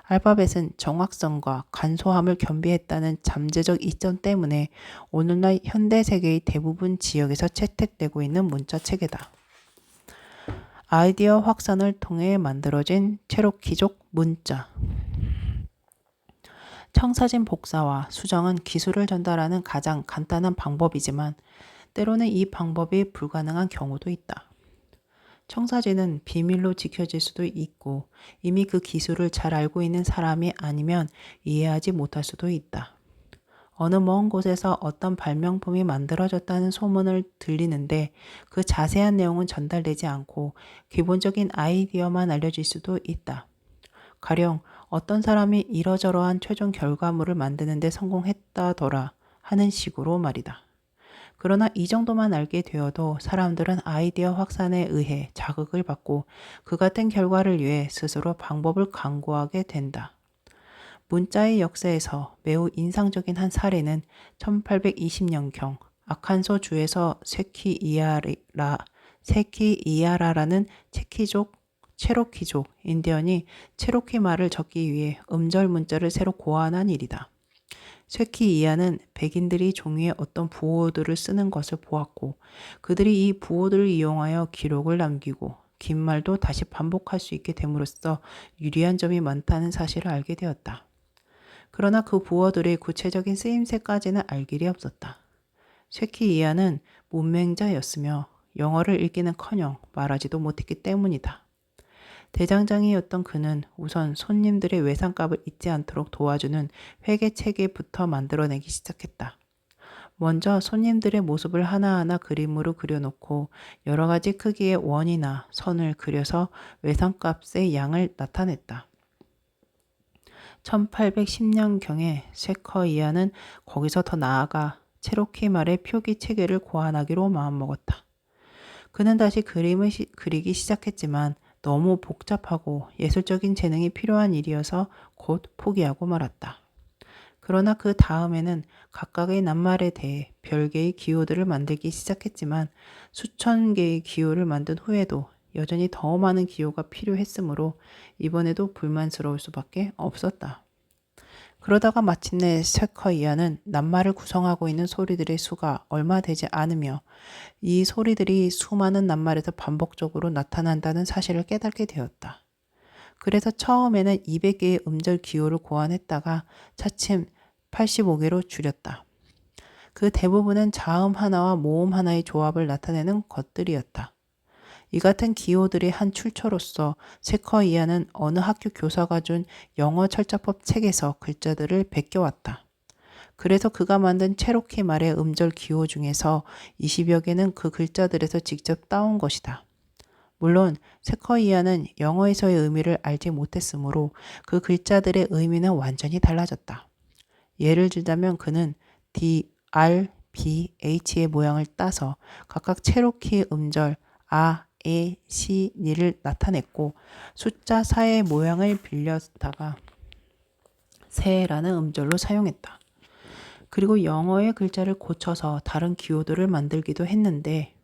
알파벳은 정확성과 간소함을 겸비했다는 잠재적 이점 때문에 오늘날 현대 세계의 대부분 지역에서 채택되고 있는 문자 체계다. 아이디어 확산을 통해 만들어진 체로키족 문자. 청사진 복사와 수정은 기술을 전달하는 가장 간단한 방법이지만 때로는 이 방법이 불가능한 경우도 있다. 청사진은 비밀로 지켜질 수도 있고 이미 그 기술을 잘 알고 있는 사람이 아니면 이해하지 못할 수도 있다. 어느 먼 곳에서 어떤 발명품이 만들어졌다는 소문을 들리는데 그 자세한 내용은 전달되지 않고 기본적인 아이디어만 알려질 수도 있다. 가령 어떤 사람이 이러저러한 최종 결과물을 만드는 데 성공했다더라 하는 식으로 말이다. 그러나 이 정도만 알게 되어도 사람들은 아이디어 확산에 의해 자극을 받고 그 같은 결과를 위해 스스로 방법을 강구하게 된다. 문자의 역사에서 매우 인상적인 한 사례는 1820년경 아칸소 주에서 세키이아라라는 체로키족 인디언이 체로키 말을 적기 위해 음절 문자를 새로 고안한 일이다. 쇠키이아는 백인들이 종이에 어떤 부호들을 쓰는 것을 보았고 그들이 이 부호들을 이용하여 기록을 남기고 긴 말도 다시 반복할 수 있게 됨으로써 유리한 점이 많다는 사실을 알게 되었다. 그러나 그 부호들의 구체적인 쓰임새까지는 알 길이 없었다. 쇠키이아는 문맹자였으며 영어를 읽기는커녕 말하지도 못했기 때문이다. 대장장이였던 그는 우선 손님들의 외상값을 잊지 않도록 도와주는 회계체계부터 만들어내기 시작했다. 먼저 손님들의 모습을 하나하나 그림으로 그려놓고 여러 가지 크기의 원이나 선을 그려서 외상값의 양을 나타냈다. 1810년경에 쇠커이아는 거기서 더 나아가 체로키 말의 표기 체계를 고안하기로 마음먹었다. 그는 다시 그림을 그리기 시작했지만 너무 복잡하고 예술적인 재능이 필요한 일이어서 곧 포기하고 말았다. 그러나 그 다음에는 각각의 낱말에 대해 별개의 기호들을 만들기 시작했지만 수천 개의 기호를 만든 후에도 여전히 더 많은 기호가 필요했으므로 이번에도 불만스러울 수밖에 없었다. 그러다가 마침내 쇠커이아는 낱말을 구성하고 있는 소리들의 수가 얼마 되지 않으며 이 소리들이 수많은 낱말에서 반복적으로 나타난다는 사실을 깨닫게 되었다. 그래서 처음에는 200개의 음절 기호를 고안했다가 차츰 85개로 줄였다. 그 대부분은 자음 하나와 모음 하나의 조합을 나타내는 것들이었다. 이 같은 기호들의 한 출처로서 쇠커이아는 어느 학교 교사가 준 영어 철자법 책에서 글자들을 베껴왔다. 그래서 그가 만든 체로키 말의 음절 기호 중에서 20여 개는 그 글자들에서 직접 따온 것이다. 물론 쇠커이아는 영어에서의 의미를 알지 못했으므로 그 글자들의 의미는 완전히 달라졌다. 예를 들자면 그는 D, R, B, H의 모양을 따서 각각 체로키 음절 아, 에, 시, 니를 나타냈고 숫자 4의 모양을 빌렸다가 세라는 음절로 사용했다. 그리고 영어의 글자를 고쳐서 다른 기호들을 만들기도 했는데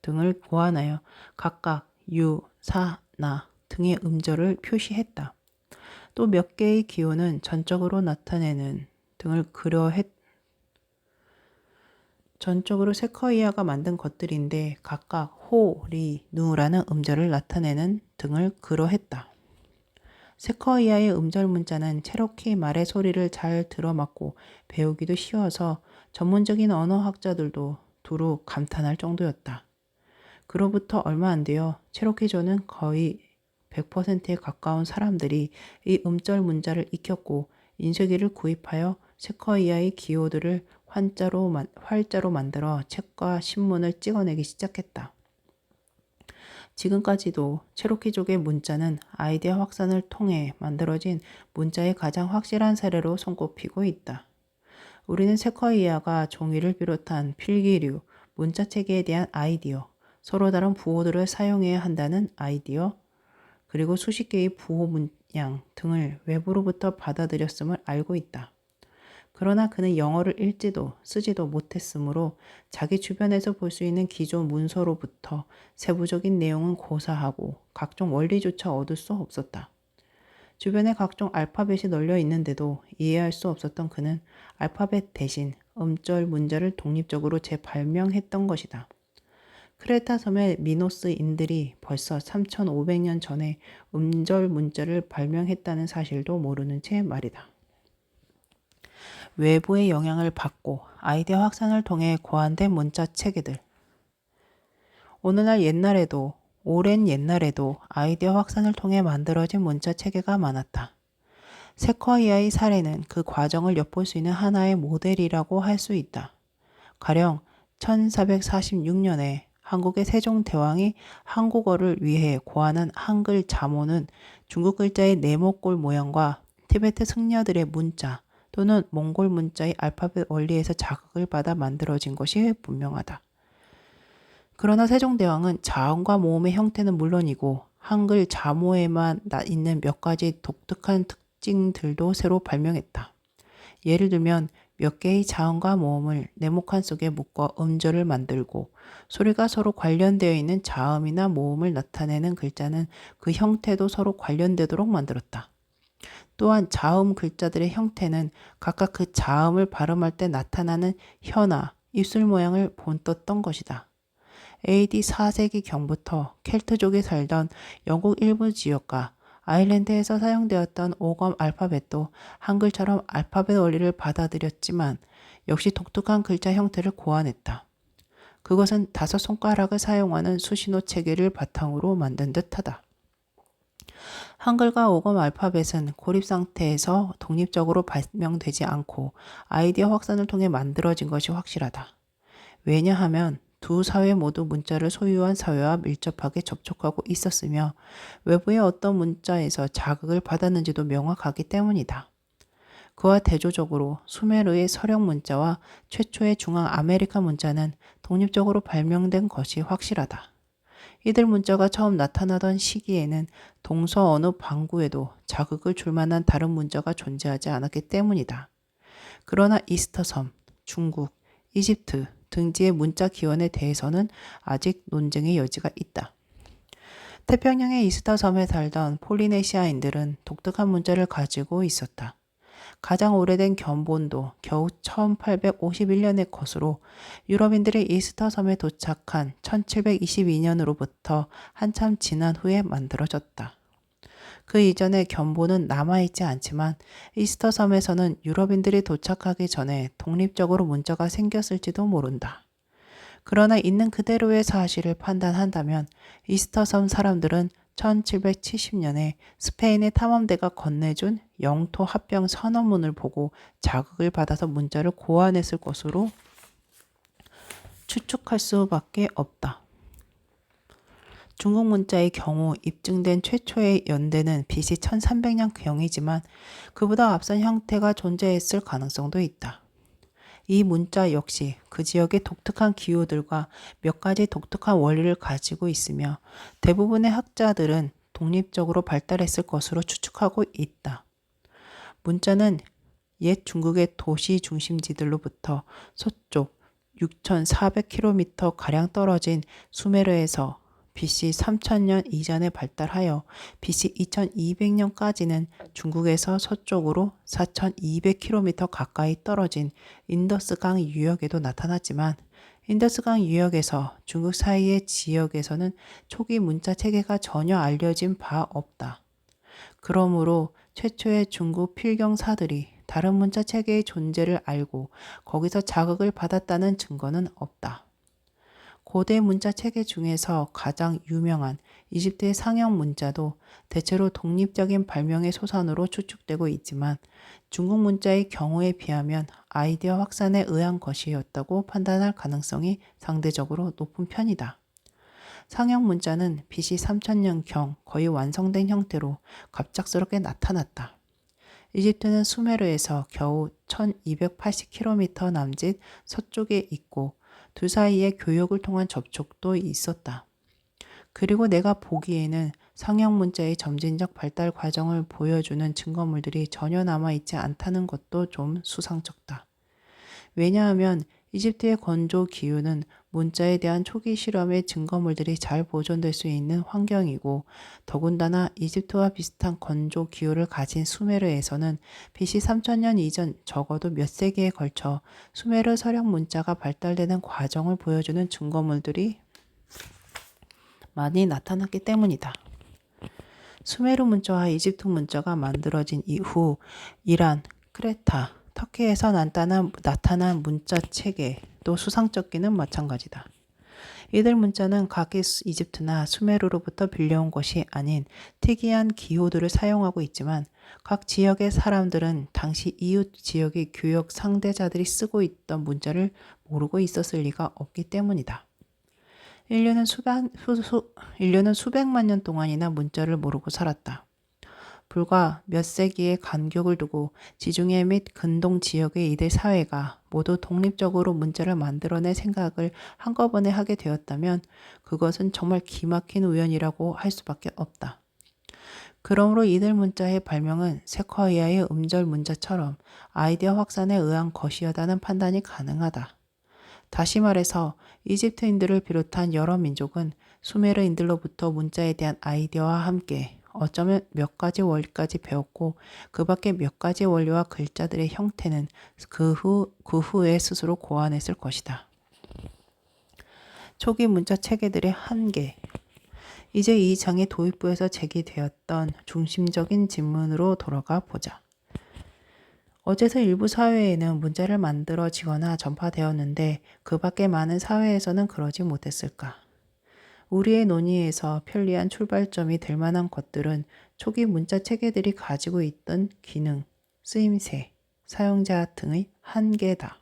등을 고안하여 각각 유, 사, 나 등의 음절을 표시했다. 또 몇 개의 기호는 전적으로 나타내는 등을 전적으로 쇠커이아가 만든 것들인데 각각 호, 리, 누라는 음절을 나타내는 등을 그러했다. 쇠커이아의 음절 문자는 체로키 말의 소리를 잘 들어맞고 배우기도 쉬워서 전문적인 언어학자들도 두루 감탄할 정도였다. 그로부터 얼마 안 되어 체로키족은 거의 100%에 가까운 사람들이 이 음절 문자를 익혔고 인쇄기를 구입하여 쇠커이아의 기호들을 활자로 만들어 책과 신문을 찍어내기 시작했다. 지금까지도 체로키족의 문자는 아이디어 확산을 통해 만들어진 문자의 가장 확실한 사례로 손꼽히고 있다. 우리는 쇠커이아가 종이를 비롯한 필기류, 문자 체계에 대한 아이디어, 서로 다른 부호들을 사용해야 한다는 아이디어, 그리고 수십 개의 부호 문양 등을 외부로부터 받아들였음을 알고 있다. 그러나 그는 영어를 읽지도 쓰지도 못했으므로 자기 주변에서 볼 수 있는 기존 문서로부터 세부적인 내용은 고사하고 각종 원리조차 얻을 수 없었다. 주변에 각종 알파벳이 널려 있는데도 이해할 수 없었던 그는 알파벳 대신 음절 문자를 독립적으로 재발명했던 것이다. 크레타 섬의 미노스인들이 벌써 3500년 전에 음절 문자를 발명했다는 사실도 모르는 채 말이다. 외부의 영향을 받고 아이디어 확산을 통해 고안된 문자 체계들. 오늘날 옛날에도 오랜 옛날에도 아이디어 확산을 통해 만들어진 문자 체계가 많았다. 세쿼이아의 사례는 그 과정을 엿볼 수 있는 하나의 모델이라고 할 수 있다. 가령 1446년에 한국의 세종대왕이 한국어를 위해 고안한 한글 자모는 중국 글자의 네모꼴 모양과 티베트 승려들의 문자 또는 몽골 문자의 알파벳 원리에서 자극을 받아 만들어진 것이 분명하다. 그러나 세종대왕은 자음과 모음의 형태는 물론이고 한글 자모에만 있는 몇 가지 독특한 특징들도 새로 발명했다. 예를 들면 몇 개의 자음과 모음을 네모칸 속에 묶어 음절을 만들고 소리가 서로 관련되어 있는 자음이나 모음을 나타내는 글자는 그 형태도 서로 관련되도록 만들었다. 또한 자음 글자들의 형태는 각각 그 자음을 발음할 때 나타나는 혀나 입술 모양을 본떴던 것이다. AD 4세기 경부터 켈트족이 살던 영국 일부 지역과 아일랜드에서 사용되었던 오검 알파벳도 한글처럼 알파벳 원리를 받아들였지만 역시 독특한 글자 형태를 고안했다. 그것은 5손가락을 사용하는 수신호 체계를 바탕으로 만든 듯하다. 한글과 오검 알파벳은 고립 상태에서 독립적으로 발명되지 않고 아이디어 확산을 통해 만들어진 것이 확실하다. 왜냐하면 두 사회 모두 문자를 소유한 사회와 밀접하게 접촉하고 있었으며 외부의 어떤 문자에서 자극을 받았는지도 명확하기 때문이다. 그와 대조적으로 수메르의 서령 문자와 최초의 중앙 아메리카 문자는 독립적으로 발명된 것이 확실하다. 이들 문자가 처음 나타나던 시기에는 동서 어느 방구에도 자극을 줄 만한 다른 문자가 존재하지 않았기 때문이다. 그러나 이스터섬, 중국, 이집트 등지의 문자 기원에 대해서는 아직 논쟁의 여지가 있다. 태평양의 이스터섬에 살던 폴리네시아인들은 독특한 문자를 가지고 있었다. 가장 오래된 견본도 겨우 1851년의 것으로 유럽인들이 이스터섬에 도착한 1722년으로부터 한참 지난 후에 만들어졌다. 그 이전의 견본은 남아있지 않지만 이스터섬에서는 유럽인들이 도착하기 전에 독립적으로 문자가 생겼을지도 모른다. 그러나 있는 그대로의 사실을 판단한다면 이스터섬 사람들은 1770년에 스페인의 탐험대가 건네준 영토 합병 선언문을 보고 자극을 받아서 문자를 고안했을 것으로 추측할 수밖에 없다. 중국 문자의 경우 입증된 최초의 연대는 BC 1300년경이지만 그보다 앞선 형태가 존재했을 가능성도 있다. 이 문자 역시 그 지역의 독특한 기호들과 몇 가지 독특한 원리를 가지고 있으며 대부분의 학자들은 독립적으로 발달했을 것으로 추측하고 있다. 문자는 옛 중국의 도시 중심지들로부터 서쪽 6,400km가량 떨어진 수메르에서 BC 3000년 이전에 발달하여 BC 2200년까지는 중국에서 서쪽으로 4200km 가까이 떨어진 인더스강 유역에도 나타났지만 인더스강 유역에서 중국 사이의 지역에서는 초기 문자 체계가 전혀 알려진 바 없다. 그러므로 최초의 중국 필경사들이 다른 문자 체계의 존재를 알고 거기서 자극을 받았다는 증거는 없다. 고대 문자 체계 중에서 가장 유명한 이집트의 상형 문자도 대체로 독립적인 발명의 소산으로 추측되고 있지만 중국 문자의 경우에 비하면 아이디어 확산에 의한 것이었다고 판단할 가능성이 상대적으로 높은 편이다. 상형 문자는 BC 3000년경 거의 완성된 형태로 갑작스럽게 나타났다. 이집트는 수메르에서 겨우 1280km 남짓 서쪽에 있고 둘 사이에 교역을 통한 접촉도 있었다. 그리고 내가 보기에는 상형 문자의 점진적 발달 과정을 보여주는 증거물들이 전혀 남아있지 않다는 것도 좀 수상쩍다. 왜냐하면 이집트의 건조 기후는 문자에 대한 초기 실험의 증거물들이 잘 보존될 수 있는 환경이고 더군다나 이집트와 비슷한 건조 기후를 가진 수메르에서는 BC 3000년 이전 적어도 몇 세기에 걸쳐 수메르 서령 문자가 발달되는 과정을 보여주는 증거물들이 많이 나타났기 때문이다. 수메르 문자와 이집트 문자가 만들어진 이후 이란, 크레타, 터키에서 나타난 문자 체계도 수상쩍기는 마찬가지다. 이들 문자는 각 이집트나 수메르로부터 빌려온 것이 아닌 특이한 기호들을 사용하고 있지만 각 지역의 사람들은 당시 이웃 지역의 교역 상대자들이 쓰고 있던 문자를 모르고 있었을 리가 없기 때문이다. 인류는 수백만 년 동안이나 문자를 모르고 살았다. 불과 몇 세기의 간격을 두고 지중해 및 근동 지역의 이들 사회가 모두 독립적으로 문자를 만들어낼 생각을 한꺼번에 하게 되었다면 그것은 정말 기막힌 우연이라고 할 수밖에 없다. 그러므로 이들 문자의 발명은 세쿼이아의 음절 문자처럼 아이디어 확산에 의한 것이었다는 판단이 가능하다. 다시 말해서 이집트인들을 비롯한 여러 민족은 수메르인들로부터 문자에 대한 아이디어와 함께 어쩌면 몇 가지 원리까지 배웠고 그 밖에 몇 가지 원리와 글자들의 형태는 그 후에 스스로 고안했을 것이다. 초기 문자 체계들의 한계. 이제 이 장의 도입부에서 제기되었던 중심적인 질문으로 돌아가 보자. 어제서 일부 사회에는 문자를 만들어지거나 전파되었는데 그 밖에 많은 사회에서는 그러지 못했을까? 우리의 논의에서 편리한 출발점이 될 만한 것들은 초기 문자 체계들이 가지고 있던 기능, 쓰임새, 사용자 등의 한계다.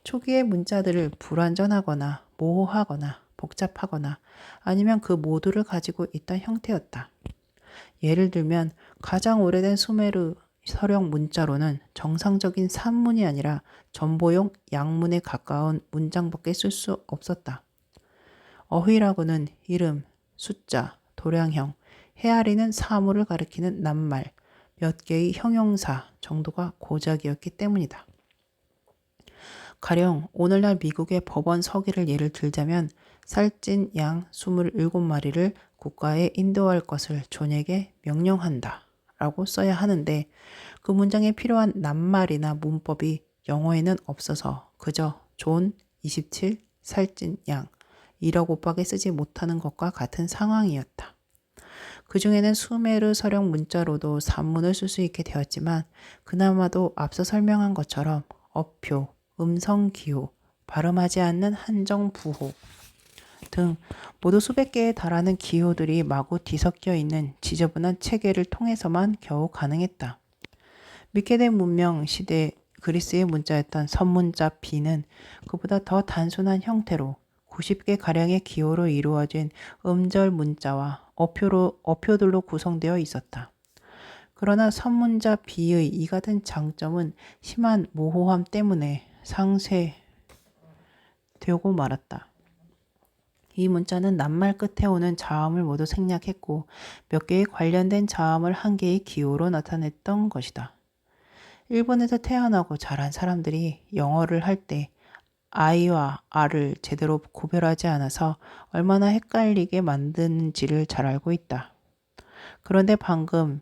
초기의 문자들을 불완전하거나 모호하거나 복잡하거나 아니면 그 모두를 가지고 있던 형태였다. 예를 들면 가장 오래된 수메르 서령 문자로는 정상적인 산문이 아니라 전보용 양문에 가까운 문장밖에 쓸 수 없었다. 어휘라고는 이름, 숫자, 도량형, 헤아리는 사물을 가리키는 낱말, 몇 개의 형용사 정도가 고작이었기 때문이다. 가령 오늘날 미국의 법원 서기를 예를 들자면 살찐 양 27마리를 국가에 인도할 것을 존에게 명령한다 라고 써야 하는데 그 문장에 필요한 낱말이나 문법이 영어에는 없어서 그저 존 27 살찐 양 1억 곱하기 쓰지 못하는 것과 같은 상황이었다. 그 중에는 수메르 서령 문자로도 산문을 쓸 수 있게 되었지만 그나마도 앞서 설명한 것처럼 어표, 음성 기호, 발음하지 않는 한정 부호 등 모두 수백 개에 달하는 기호들이 마구 뒤섞여 있는 지저분한 체계를 통해서만 겨우 가능했다. 미케데 문명 시대 그리스의 문자였던 선문자 B는 그보다 더 단순한 형태로 90개 가량의 기호로 이루어진 음절 문자와 어표들로 구성되어 있었다. 그러나 선문자 B의 이 같은 장점은 심한 모호함 때문에 상쇄되고 말았다. 이 문자는 낱말 끝에 오는 자음을 모두 생략했고 몇 개의 관련된 자음을 한 개의 기호로 나타냈던 것이다. 일본에서 태어나고 자란 사람들이 영어를 할 때 I와 R을 제대로 구별하지 않아서 얼마나 헷갈리게 만드는지를 잘 알고 있다. 그런데 방금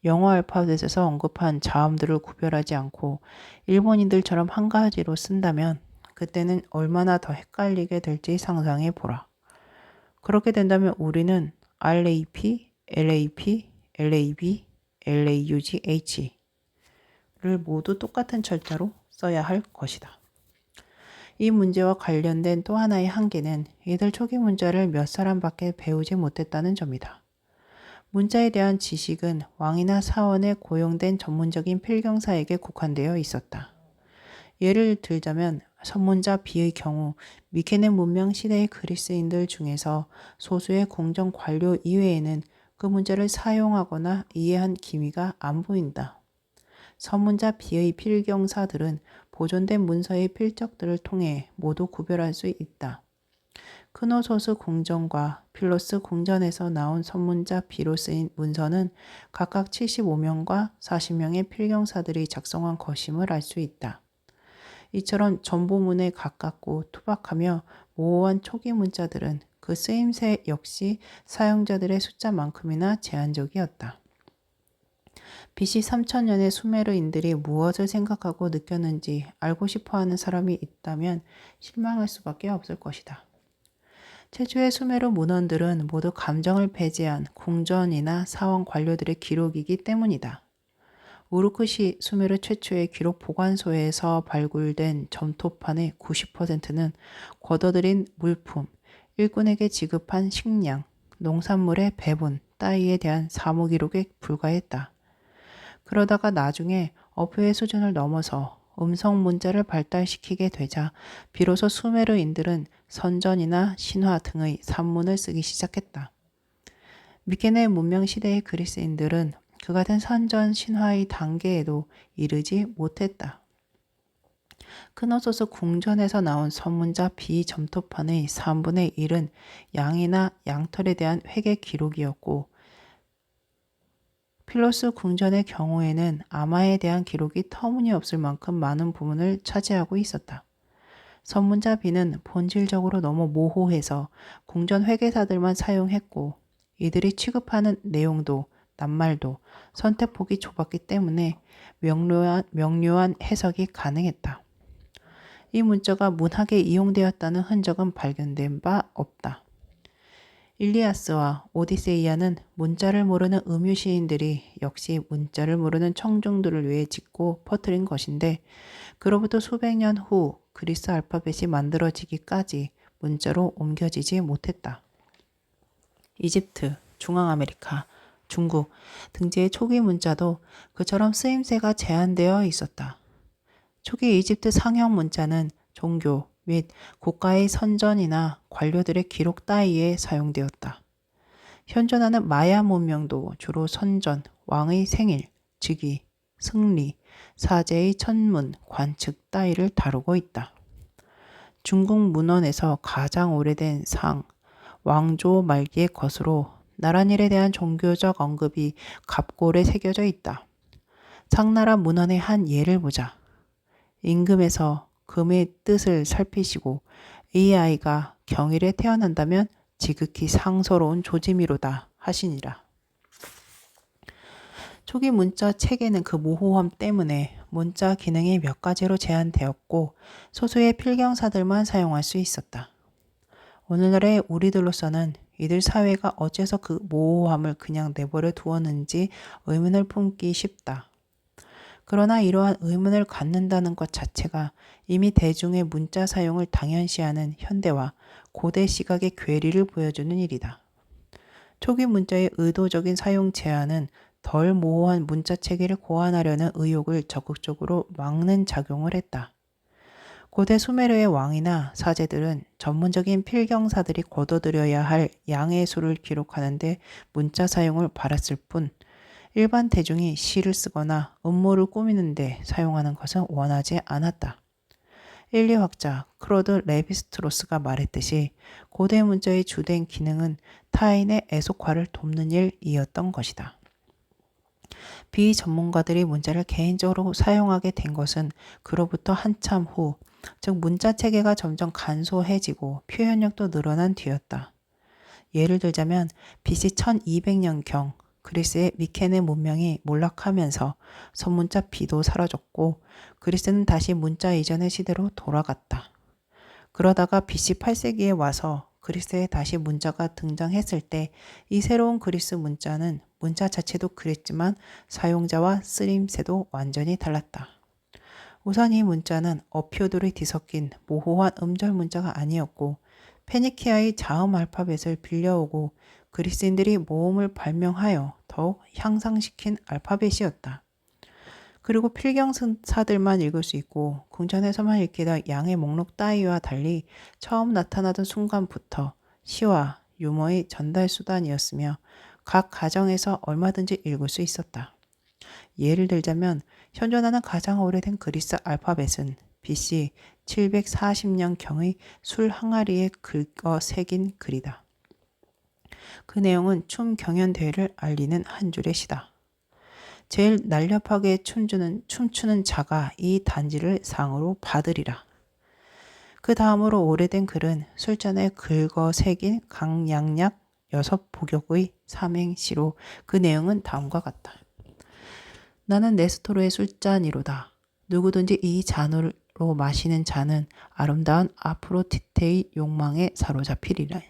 영어 알파벳에서 언급한 자음들을 구별하지 않고 일본인들처럼 한 가지로 쓴다면 그때는 얼마나 더 헷갈리게 될지 상상해 보라. 그렇게 된다면 우리는 RAP, LAP, LAB, LAUGH 를 모두 똑같은 철자로 써야 할 것이다. 이 문제와 관련된 또 하나의 한계는 이들 초기 문자를 몇 사람밖에 배우지 못했다는 점이다. 문자에 대한 지식은 왕이나 사원에 고용된 전문적인 필경사에게 국한되어 있었다. 예를 들자면 선문자 B의 경우 미케네 문명 시대의 그리스인들 중에서 소수의 공정 관료 이외에는 그 문자를 사용하거나 이해한 기미가 안 보인다. 선문자 B의 필경사들은 보존된 문서의 필적들을 통해 모두 구별할 수 있다. 크노소스 궁전과 필로스 궁전에서 나온 선문자 B로 쓰인 문서는 각각 75명과 40명의 필경사들이 작성한 것임을 알 수 있다. 이처럼 전보문에 가깝고 투박하며 모호한 초기 문자들은 그 쓰임새 역시 사용자들의 숫자만큼이나 제한적이었다. BC 3000년의 수메르인들이 무엇을 생각하고 느꼈는지 알고 싶어하는 사람이 있다면 실망할 수밖에 없을 것이다. 최초의 수메르 문헌들은 모두 감정을 배제한 궁전이나 사원 관료들의 기록이기 때문이다. 우르크시 수메르 최초의 기록 보관소에서 발굴된 점토판의 90%는 걷어들인 물품, 일꾼에게 지급한 식량, 농산물의 배분 따위에 대한 사무 기록에 불과했다. 그러다가 나중에 어표의 수준을 넘어서 음성 문자를 발달시키게 되자 비로소 수메르인들은 선전이나 신화 등의 산문을 쓰기 시작했다. 미케네 문명 시대의 그리스인들은 그 같은 선전 신화의 단계에도 이르지 못했다. 크노소스 궁전에서 나온 선문자 비점토판의 3분의 1은 양이나 양털에 대한 회계 기록이었고 필로스 궁전의 경우에는 아마에 대한 기록이 터무니없을 만큼 많은 부분을 차지하고 있었다. 선문자 B는 본질적으로 너무 모호해서 궁전 회계사들만 사용했고 이들이 취급하는 내용도 낱말도 선택폭이 좁았기 때문에 명료한 해석이 가능했다. 이 문자가 문학에 이용되었다는 흔적은 발견된 바 없다. 일리아스와 오디세이아는 문자를 모르는 음유 시인들이 역시 문자를 모르는 청중들을 위해 짓고 퍼뜨린 것인데 그로부터 수백 년 후 그리스 알파벳이 만들어지기까지 문자로 옮겨지지 못했다. 이집트, 중앙아메리카, 중국 등지의 초기 문자도 그처럼 쓰임새가 제한되어 있었다. 초기 이집트 상형 문자는 종교 및 국가의 선전이나 관료들의 기록 따위에 사용되었다. 현존하는 마야 문명도 주로 선전, 왕의 생일, 즉위, 승리, 사제의 천문, 관측 따위를 다루고 있다. 중국 문헌에서 가장 오래된 상, 왕조 말기의 것으로 나란일에 대한 종교적 언급이 갑골에 새겨져 있다. 상나라 문헌의 한 예를 보자. 임금에서 금의 뜻을 살피시고 이 아이가 경일에 태어난다면 지극히 상서로운 조짐이로다 하시니라. 초기 문자 체계는 그 모호함 때문에 문자 기능이 몇 가지로 제한되었고 소수의 필경사들만 사용할 수 있었다. 오늘날의 우리들로서는 이들 사회가 어째서 그 모호함을 그냥 내버려 두었는지 의문을 품기 쉽다. 그러나 이러한 의문을 갖는다는 것 자체가 이미 대중의 문자 사용을 당연시하는 현대와 고대 시각의 괴리를 보여주는 일이다. 초기 문자의 의도적인 사용 제한은 덜 모호한 문자 체계를 고안하려는 의욕을 적극적으로 막는 작용을 했다. 고대 수메르의 왕이나 사제들은 전문적인 필경사들이 거둬들여야 할 양의 수를 기록하는데 문자 사용을 바랐을 뿐 일반 대중이 시를 쓰거나 음모를 꾸미는데 사용하는 것은 원하지 않았다. 인류학자 클로드 레비스트로스가 말했듯이 고대 문자의 주된 기능은 타인의 애속화를 돕는 일이었던 것이다. 비전문가들이 문자를 개인적으로 사용하게 된 것은 그로부터 한참 후, 즉 문자 체계가 점점 간소해지고 표현력도 늘어난 뒤였다. 예를 들자면 BC 1200년경 그리스의 미케네 문명이 몰락하면서 선문자 B도 사라졌고 그리스는 다시 문자 이전의 시대로 돌아갔다. 그러다가 BC 8세기에 와서 그리스에 다시 문자가 등장했을 때 이 새로운 그리스 문자는 문자 자체도 그랬지만 사용자와 쓰임새도 완전히 달랐다. 우선 이 문자는 어표들이 뒤섞인 모호한 음절 문자가 아니었고 페니키아의 자음 알파벳을 빌려오고 그리스인들이 모음을 발명하여 더욱 향상시킨 알파벳이었다. 그리고 필경사들만 읽을 수 있고 궁전에서만 읽히던 양의 목록 따위와 달리 처음 나타나던 순간부터 시와 유머의 전달 수단이었으며 각 가정에서 얼마든지 읽을 수 있었다. 예를 들자면 현존하는 가장 오래된 그리스 알파벳은 BC 740년경의 술 항아리에 긁어 새긴 글이다. 그 내용은 춤 경연 대회를 알리는 한 줄의 시다. 제일 날렵하게 춤추는 자가 이 단지를 상으로 받으리라. 그 다음으로 오래된 글은 술잔에 긁어 새긴 강양약 6복역의 삼행시로 그 내용은 다음과 같다. 나는 네스토르의 술잔이로다. 누구든지 이 잔으로 마시는 자는 아름다운 아프로디테의 욕망에 사로잡히리라.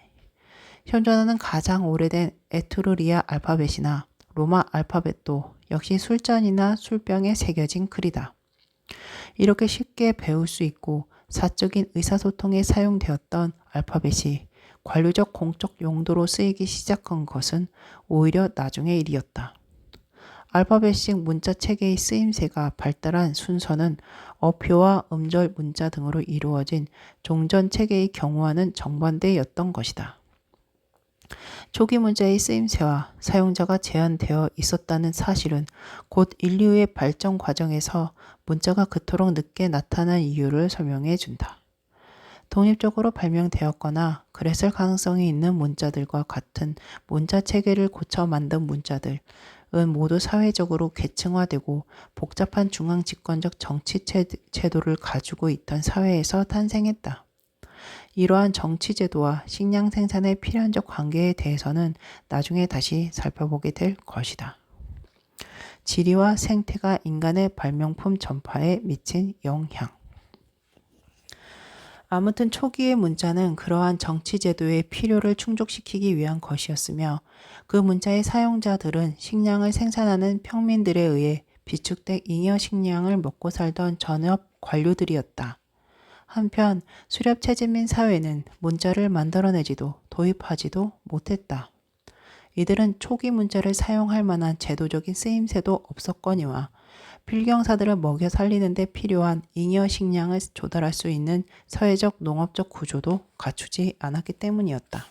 현존하는 가장 오래된 에트루리아 알파벳이나 로마 알파벳도 역시 술잔이나 술병에 새겨진 글이다. 이렇게 쉽게 배울 수 있고 사적인 의사소통에 사용되었던 알파벳이 관료적 공적 용도로 쓰이기 시작한 것은 오히려 나중의 일이었다. 알파벳식 문자 체계의 쓰임새가 발달한 순서는 어표와 음절 문자 등으로 이루어진 종전 체계의 경우와는 정반대였던 것이다. 초기 문자의 쓰임새와 사용자가 제한되어 있었다는 사실은 곧 인류의 발전 과정에서 문자가 그토록 늦게 나타난 이유를 설명해 준다. 독립적으로 발명되었거나 그랬을 가능성이 있는 문자들과 같은 문자 체계를 고쳐 만든 문자들은 모두 사회적으로 계층화되고 복잡한 중앙 집권적 정치 제도를 가지고 있던 사회에서 탄생했다. 이러한 정치 제도와 식량 생산의 필연적 관계에 대해서는 나중에 다시 살펴보게 될 것이다. 지리와 생태가 인간의 발명품 전파에 미친 영향. 아무튼 초기의 문자는 그러한 정치 제도의 필요를 충족시키기 위한 것이었으며 그 문자의 사용자들은 식량을 생산하는 평민들에 의해 비축된 잉여 식량을 먹고 살던 전업 관료들이었다. 한편 수렵 체질민 사회는 문자를 만들어내지도 도입하지도 못했다. 이들은 초기 문자를 사용할 만한 제도적인 쓰임새도 없었거니와 필경사들을 먹여 살리는 데 필요한 잉여 식량을 조달할 수 있는 사회적 농업적 구조도 갖추지 않았기 때문이었다.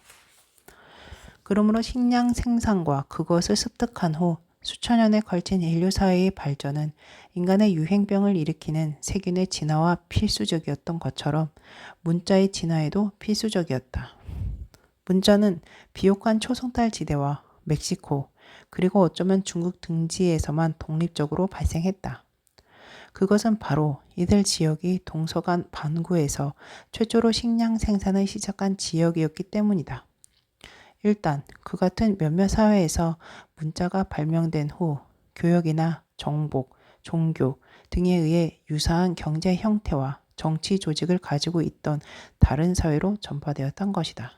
그러므로 식량 생산과 그것을 습득한 후 수천 년에 걸친 인류 사회의 발전은 인간의 유행병을 일으키는 세균의 진화와 필수적이었던 것처럼 문자의 진화에도 필수적이었다. 문자는 비옥한 초성달 지대와 멕시코 그리고 어쩌면 중국 등지에서만 독립적으로 발생했다. 그것은 바로 이들 지역이 동서간 반구에서 최초로 식량 생산을 시작한 지역이었기 때문이다. 일단 그 같은 몇몇 사회에서 문자가 발명된 후 교역이나 정복, 종교 등에 의해 유사한 경제 형태와 정치 조직을 가지고 있던 다른 사회로 전파되었던 것이다.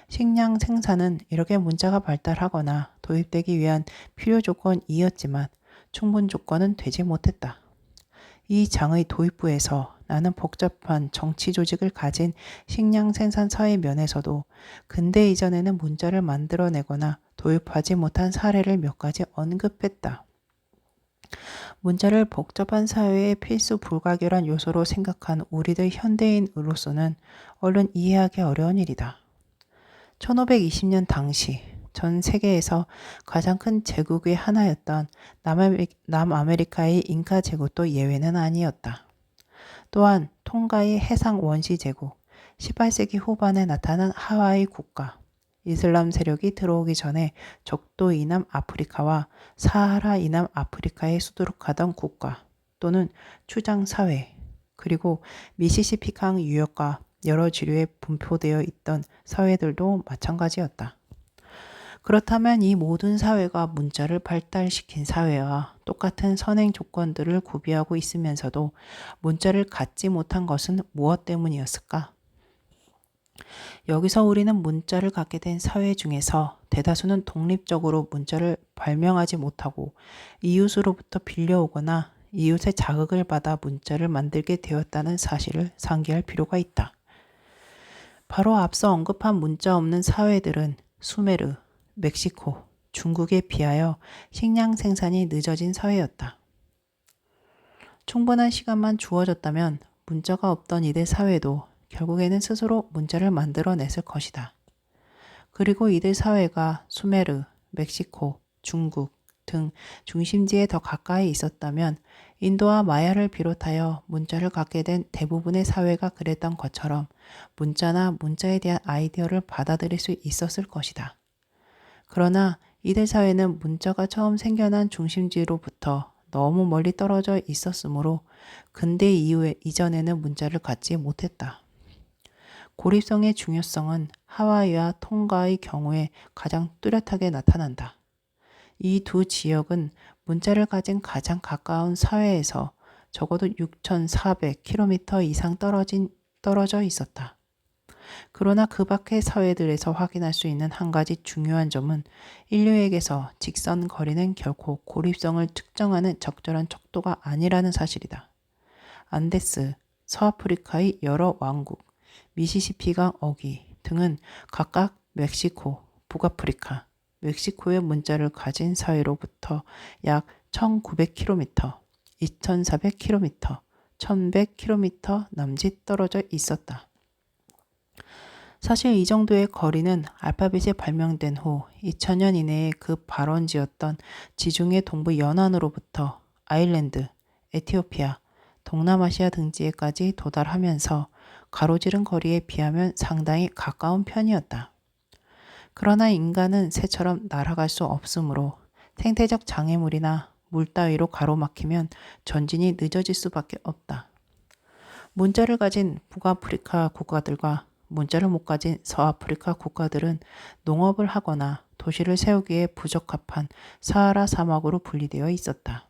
식량 생산은 이렇게 문자가 발달하거나 도입되기 위한 필요 조건이었지만 충분 조건은 되지 못했다. 이 장의 도입부에서 나는 복잡한 정치 조직을 가진 식량 생산 사회 면에서도 근대 이전에는 문자를 만들어내거나 도입하지 못한 사례를 몇 가지 언급했다. 문자를 복잡한 사회의 필수 불가결한 요소로 생각한 우리들 현대인으로서는 얼른 이해하기 어려운 일이다. 1520년 당시 전 세계에서 가장 큰 제국의 하나였던 남아메리카의 잉카 제국도 예외는 아니었다. 또한 통가의 해상 원시 제국, 18세기 후반에 나타난 하와이 국가, 이슬람 세력이 들어오기 전에 적도 이남 아프리카와 사하라 이남 아프리카에 수두룩하던 국가 또는 추장 사회, 그리고 미시시피강 유역과 여러 지류에 분포되어 있던 사회들도 마찬가지였다. 그렇다면 이 모든 사회가 문자를 발달시킨 사회와 똑같은 선행 조건들을 구비하고 있으면서도 문자를 갖지 못한 것은 무엇 때문이었을까? 여기서 우리는 문자를 갖게 된 사회 중에서 대다수는 독립적으로 문자를 발명하지 못하고 이웃으로부터 빌려오거나 이웃의 자극을 받아 문자를 만들게 되었다는 사실을 상기할 필요가 있다. 바로 앞서 언급한 문자 없는 사회들은 수메르, 멕시코, 중국에 비하여 식량 생산이 늦어진 사회였다. 충분한 시간만 주어졌다면 문자가 없던 이들 사회도 결국에는 스스로 문자를 만들어냈을 것이다. 그리고 이들 사회가 수메르, 멕시코, 중국 등 중심지에 더 가까이 있었다면 인도와 마야를 비롯하여 문자를 갖게 된 대부분의 사회가 그랬던 것처럼 문자나 문자에 대한 아이디어를 받아들일 수 있었을 것이다. 그러나 이들 사회는 문자가 처음 생겨난 중심지로부터 너무 멀리 떨어져 있었으므로 근대 이후에 이전에는 문자를 갖지 못했다. 고립성의 중요성은 하와이와 통가의 경우에 가장 뚜렷하게 나타난다. 이 두 지역은 문자를 가진 가장 가까운 사회에서 적어도 6,400km 이상 떨어져 있었다. 그러나 그 밖의 사회들에서 확인할 수 있는 한 가지 중요한 점은 인류에게서 직선 거리는 결코 고립성을 측정하는 적절한 척도가 아니라는 사실이다. 안데스, 서아프리카의 여러 왕국, 미시시피강 어귀 등은 각각 멕시코, 북아프리카, 멕시코의 문자를 가진 사회로부터 약 1900km, 2400km, 1100km 남짓 떨어져 있었다. 사실 이 정도의 거리는 알파벳이 발명된 후 2000년 이내에 그 발원지였던 지중해 동부 연안으로부터 아일랜드, 에티오피아, 동남아시아 등지에까지 도달하면서 가로지른 거리에 비하면 상당히 가까운 편이었다. 그러나 인간은 새처럼 날아갈 수 없으므로 생태적 장애물이나 물 따위로 가로막히면 전진이 늦어질 수밖에 없다. 문자를 가진 북아프리카 국가들과 문자를 못 가진 서아프리카 국가들은 농업을 하거나 도시를 세우기에 부적합한 사하라 사막으로 분리되어 있었다.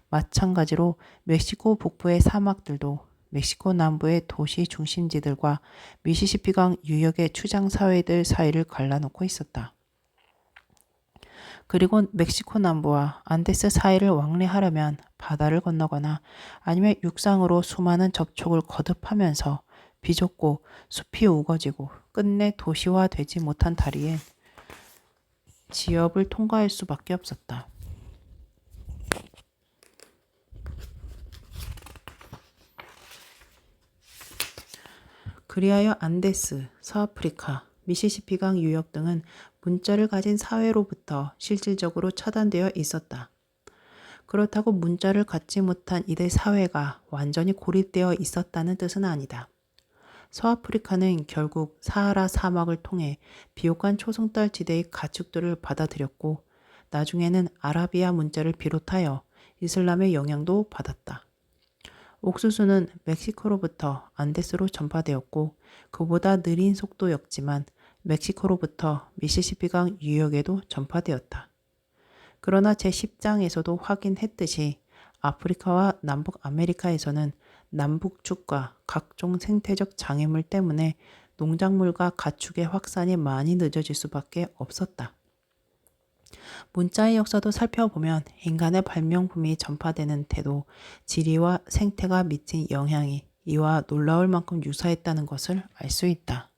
마찬가지로 멕시코 북부의 사막들도 멕시코 남부의 도시 중심지들과 미시시피강 유역의 추장 사회들 사이를 갈라놓고 있었다. 그리고 멕시코 남부와 안데스 사이를 왕래하려면 바다를 건너거나 아니면 육상으로 수많은 접촉을 거듭하면서 비좁고 숲이 우거지고 끝내 도시화되지 못한 다리에 지역을 통과할 수밖에 없었다. 그리하여 안데스, 서아프리카, 미시시피강 유역 등은 문자를 가진 사회로부터 실질적으로 차단되어 있었다. 그렇다고 문자를 갖지 못한 이들 사회가 완전히 고립되어 있었다는 뜻은 아니다. 서아프리카는 결국 사하라 사막을 통해 비옥한 초승달 지대의 가축들을 받아들였고 나중에는 아라비아 문자를 비롯하여 이슬람의 영향도 받았다. 옥수수는 멕시코로부터 안데스로 전파되었고 그보다 느린 속도였지만 멕시코로부터 미시시피강 유역에도 전파되었다. 그러나 제10장에서도 확인했듯이 아프리카와 남북 아메리카에서는 남북축과 각종 생태적 장애물 때문에 농작물과 가축의 확산이 많이 늦어질 수밖에 없었다. 문자의 역사도 살펴보면 인간의 발명품이 전파되는 태도, 지리와 생태가 미친 영향이 이와 놀라울 만큼 유사했다는 것을 알 수 있다.